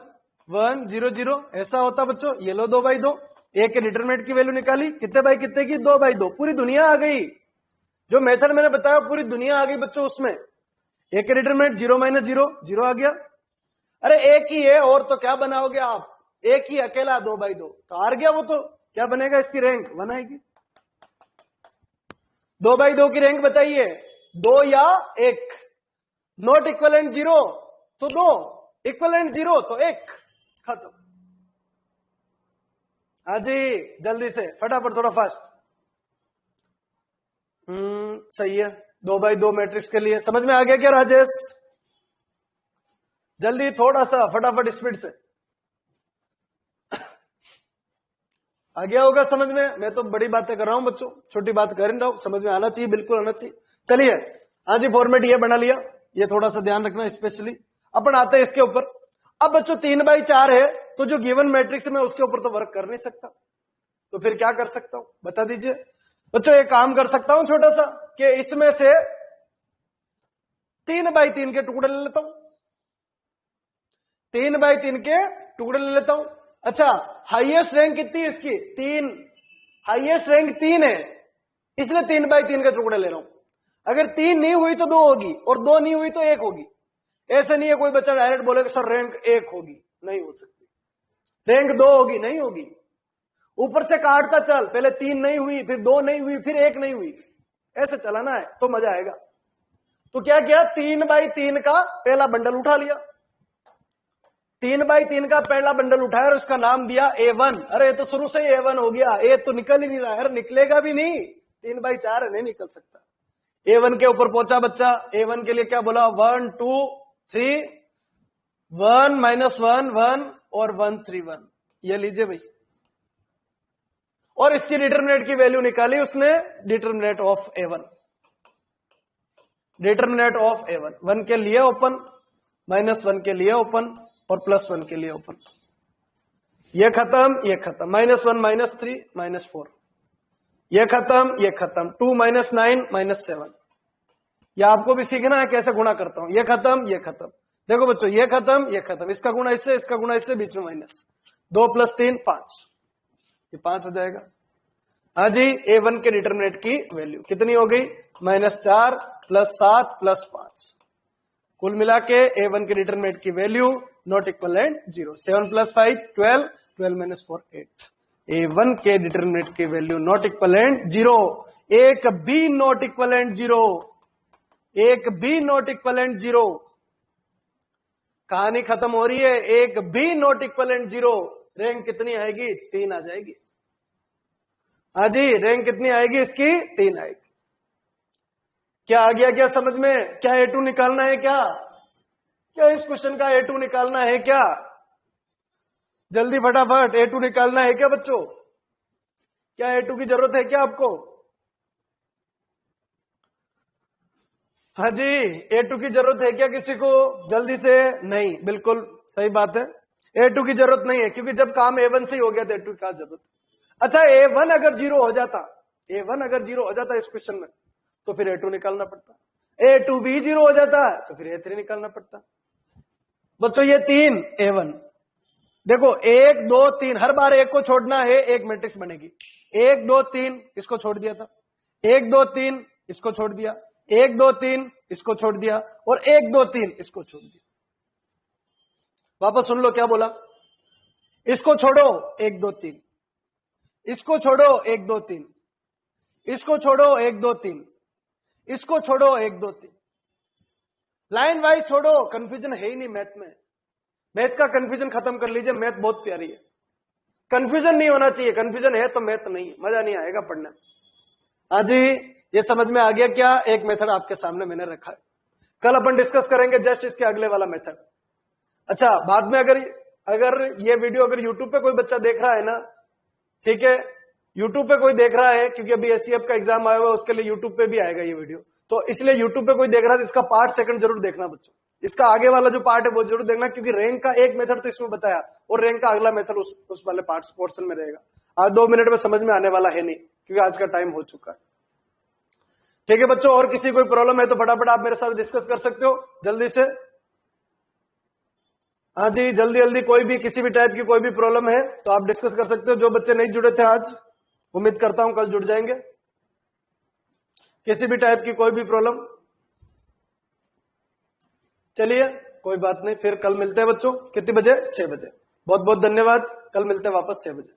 A: 1 0 0, ऐसा होता बच्चों। ये लो 2/2, a के डिटरमिनेंट की वैल्यू निकाली, कितने बाई कितने की 2/2, पूरी दुनिया आ गई। जो मेथड मैंने बताया पूरी दुनिया आ गई बच्चों उसमें। a के डिटरमिनेंट 0 - 0 0 आ गया। अरे एक ही है और तो क्या बनाओगे आप, एक ही अकेला 2/2 तो हार गया वो, तो क्या बनेगा, इसकी रैंक 1 आएगी। 2/2 की रैंक बताइए, 2 या 1, नॉट इक्वलेंट 0 तो 2, इक्वलेंट 0 तो 1, खत्म। हाँ जी, जल्दी से फटाफट, थोड़ा फास्ट। सही है, 2/2 मैट्रिक्स के लिए समझ में आ गया क्या राजेश? जल्दी थोड़ा सा फटाफट स्पीड से आ गया होगा समझ में। मैं तो बड़ी बातें कर रहा हूं बच्चों, छोटी बात कर नहीं रहा हूं, समझ में आना चाहिए, बिल्कुल आना चाहिए। चलिए, हाँ जी, फॉर्मेट ये बना लिया, ये थोड़ा सा ध्यान रखना स्पेशली। अपन आते हैं इसके ऊपर। अब बच्चों 3/4 है, तो जो गिवन मैट्रिक्स में उसके ऊपर तो वर्क कर नहीं सकता, तो फिर क्या कर सकता हूं बता दीजिए बच्चों। एक काम कर सकता हूं छोटा सा, कि इसमें से 3/3 के टुकड़े ले लेता हूं, 3/3 के टुकड़े ले लेता हूं। अच्छा, हाईएस्ट रैंक कितनी है इसकी 3, हाईएस्ट रैंक 3 है, इसलिए 3/3 के टुकड़े ले रहा हूं। अगर 3 नहीं हुई तो 2 होगी, और 2 नहीं हुई तो 1 होगी। ऐसे नहीं है कोई बच्चा डायरेक्ट बोलेगा सर रैंक 1 होगी, नहीं हो सकती। रैंक 2 होगी, नहीं होगी। ऊपर से काटता चल, पहले 3 नहीं हुई, फिर 2 नहीं हुई, फिर 1 नहीं हुई, ऐसे चलाना है तो मजा आएगा। तो क्या किया, 3/3 का पहला बंडल उठा लिया, 3x3 का पहला बंडल उठाया और उसका नाम दिया A1। अरे ये तो शुरू से ही A1 हो गया, ए तो निकल ही नहीं रहा है, निकलेगा भी नहीं, 3x4 है, नहीं निकल सकता। A1 के ऊपर पहुंचा बच्चा, A1 के लिए क्या बोला, 1 2 3, 1 -1 1 और 1 3 1, ये लीजिए भाई। और इसकी डिटरमिनेंट की वैल्यू निकाली उसने, determinant of A1, determinant of A1, 1 के लिए ओपन, -1 के लिए ओपन और +1 के लिए ओपन। ये खत्म, ये खत्म, -1 -3 -4, ये खत्म, ये खत्म, 2 -9 -7। या आपको भी सीखना है कैसे गुणा करता हूं, ये खत्म, ये खत्म। देखो बच्चों, ये खत्म, ये खत्म, इसका गुणा इससे, इसका गुणा इससे, बीच में माइनस, 2 + 3 5, ये 5 हो जाएगा। हाँ जी, A1 के डिटरमिनेंट की वैल्यू कितनी हो गई, -4 + 7 + 5, कुल मिला के A1 के डिटरमिनेंट की वैल्यू नॉट इक्वलेंट 0। 7 + 5 12, 12 - 4 8। A1 के डिटरमिनेंट की वैल्यू नॉट इक्वलेंट 0, एक भी नॉट इक्वलेंट 0, एक भी नॉट इक्वलेंट 0। कहानी खत्म हो रही है, एक भी नॉट इक्वलेंट 0। रैंक कितनी आएगी, 3 आ जाएगी। हाँ जी, रैंक कितनी आएगी इसकी, 3 आएगी। क्या आ गया, क्या समझ में, क्या A2 निकालना है, क्या क्या इस क्वेश्चन का A2 निकालना है क्या, जल्दी फटाफट A2 निकालना है क्या बच्चों, क्या A2 की जरूरत है क्या आपको। हाँ जी, A2 की जरूरत है क्या किसी को, जल्दी से, नहीं, बिल्कुल सही बात है, A2 की जरूरत नहीं है, क्योंकि जब काम A1 से ही हो गया तो A2 की क्या जरूरत। अच्छा, A1 अगर 0 हो जाता, A1 अगर 0 हो जाता इस क्वेश्चन में, तो फिर A2 निकालना पड़ता, A2 भी 0 हो जाता तो फिर A3 निकालना पड़ता। बच्चों ये 3 A1, देखो 1 2 3, हर बार एक को छोड़ना है, एक मैट्रिक्स बनेगी। 1 2 3 इसको छोड़ दिया था, 1 2 3 इसको छोड़ दिया, 1 2 3 इसको छोड़ दिया, और 1 2 3 इसको छोड़ दिया। वापस सुन लो क्या बोला, इसको छोड़ो 1 2 3, इसको छोड़ो 1 2 3, इसको छोड़ो 1 2 3, इसको छोड़ो 1 2 3, लाइन वाइज छोड़ो, कंफ्यूजन है ही नहीं मैथ में। मैथ का कंफ्यूजन खत्म कर लीजिए, मैथ बहुत प्यारी है, कंफ्यूजन नहीं होना चाहिए, कंफ्यूजन है तो मैथ नहीं, मजा नहीं आएगा पढ़ने में। हाँ जी, ये समझ में आ गया क्या, एक मेथड आपके सामने मैंने रखा है, कल अपन डिस्कस करेंगे जस्ट इसके अगले वाला मेथड। अच्छा, बाद में अगर ये वीडियो अगर यूट्यूब पे कोई बच्चा देख रहा है ना, ठीक है, यूट्यूब पे कोई देख रहा है, क्योंकि अभी एससीएफ का एग्जाम आया हुआ है, उसके लिए यूट्यूब पे भी आएगा ये वीडियो, तो इसलिए यूट्यूब पे कोई देख रहा है तो इसका पार्ट सेकंड जरूर देखना बच्चों, इसका आगे वाला जो पार्ट है वो जरूर देखना, क्योंकि रैंक का एक मेथड तो इसमें बताया और रैंक का अगला मेथड उस वाले पार्ट पोर्शन में रहेगा। आज 2 मिनट में समझ में आने वाला है नहीं, क्योंकि आज का टाइम हो चुका है। ठीक है बच्चों, और किसी कोई प्रॉब्लम है तो फटाफट आप मेरे साथ डिस्कस कर सकते हो जल्दी से। हाँ जी, जल्दी जल्दी, कोई भी किसी भी टाइप की कोई भी प्रॉब्लम है तो आप डिस्कस कर सकते हो। जो बच्चे नहीं जुड़े थे आज, उम्मीद करता हूं कल जुड़ जाएंगे। किसी भी टाइप की कोई भी प्रॉब्लम, चलिए कोई बात नहीं, फिर कल मिलते हैं बच्चों। कितने बजे, 6 बजे। बहुत बहुत धन्यवाद, कल मिलते हैं वापस 6 बजे।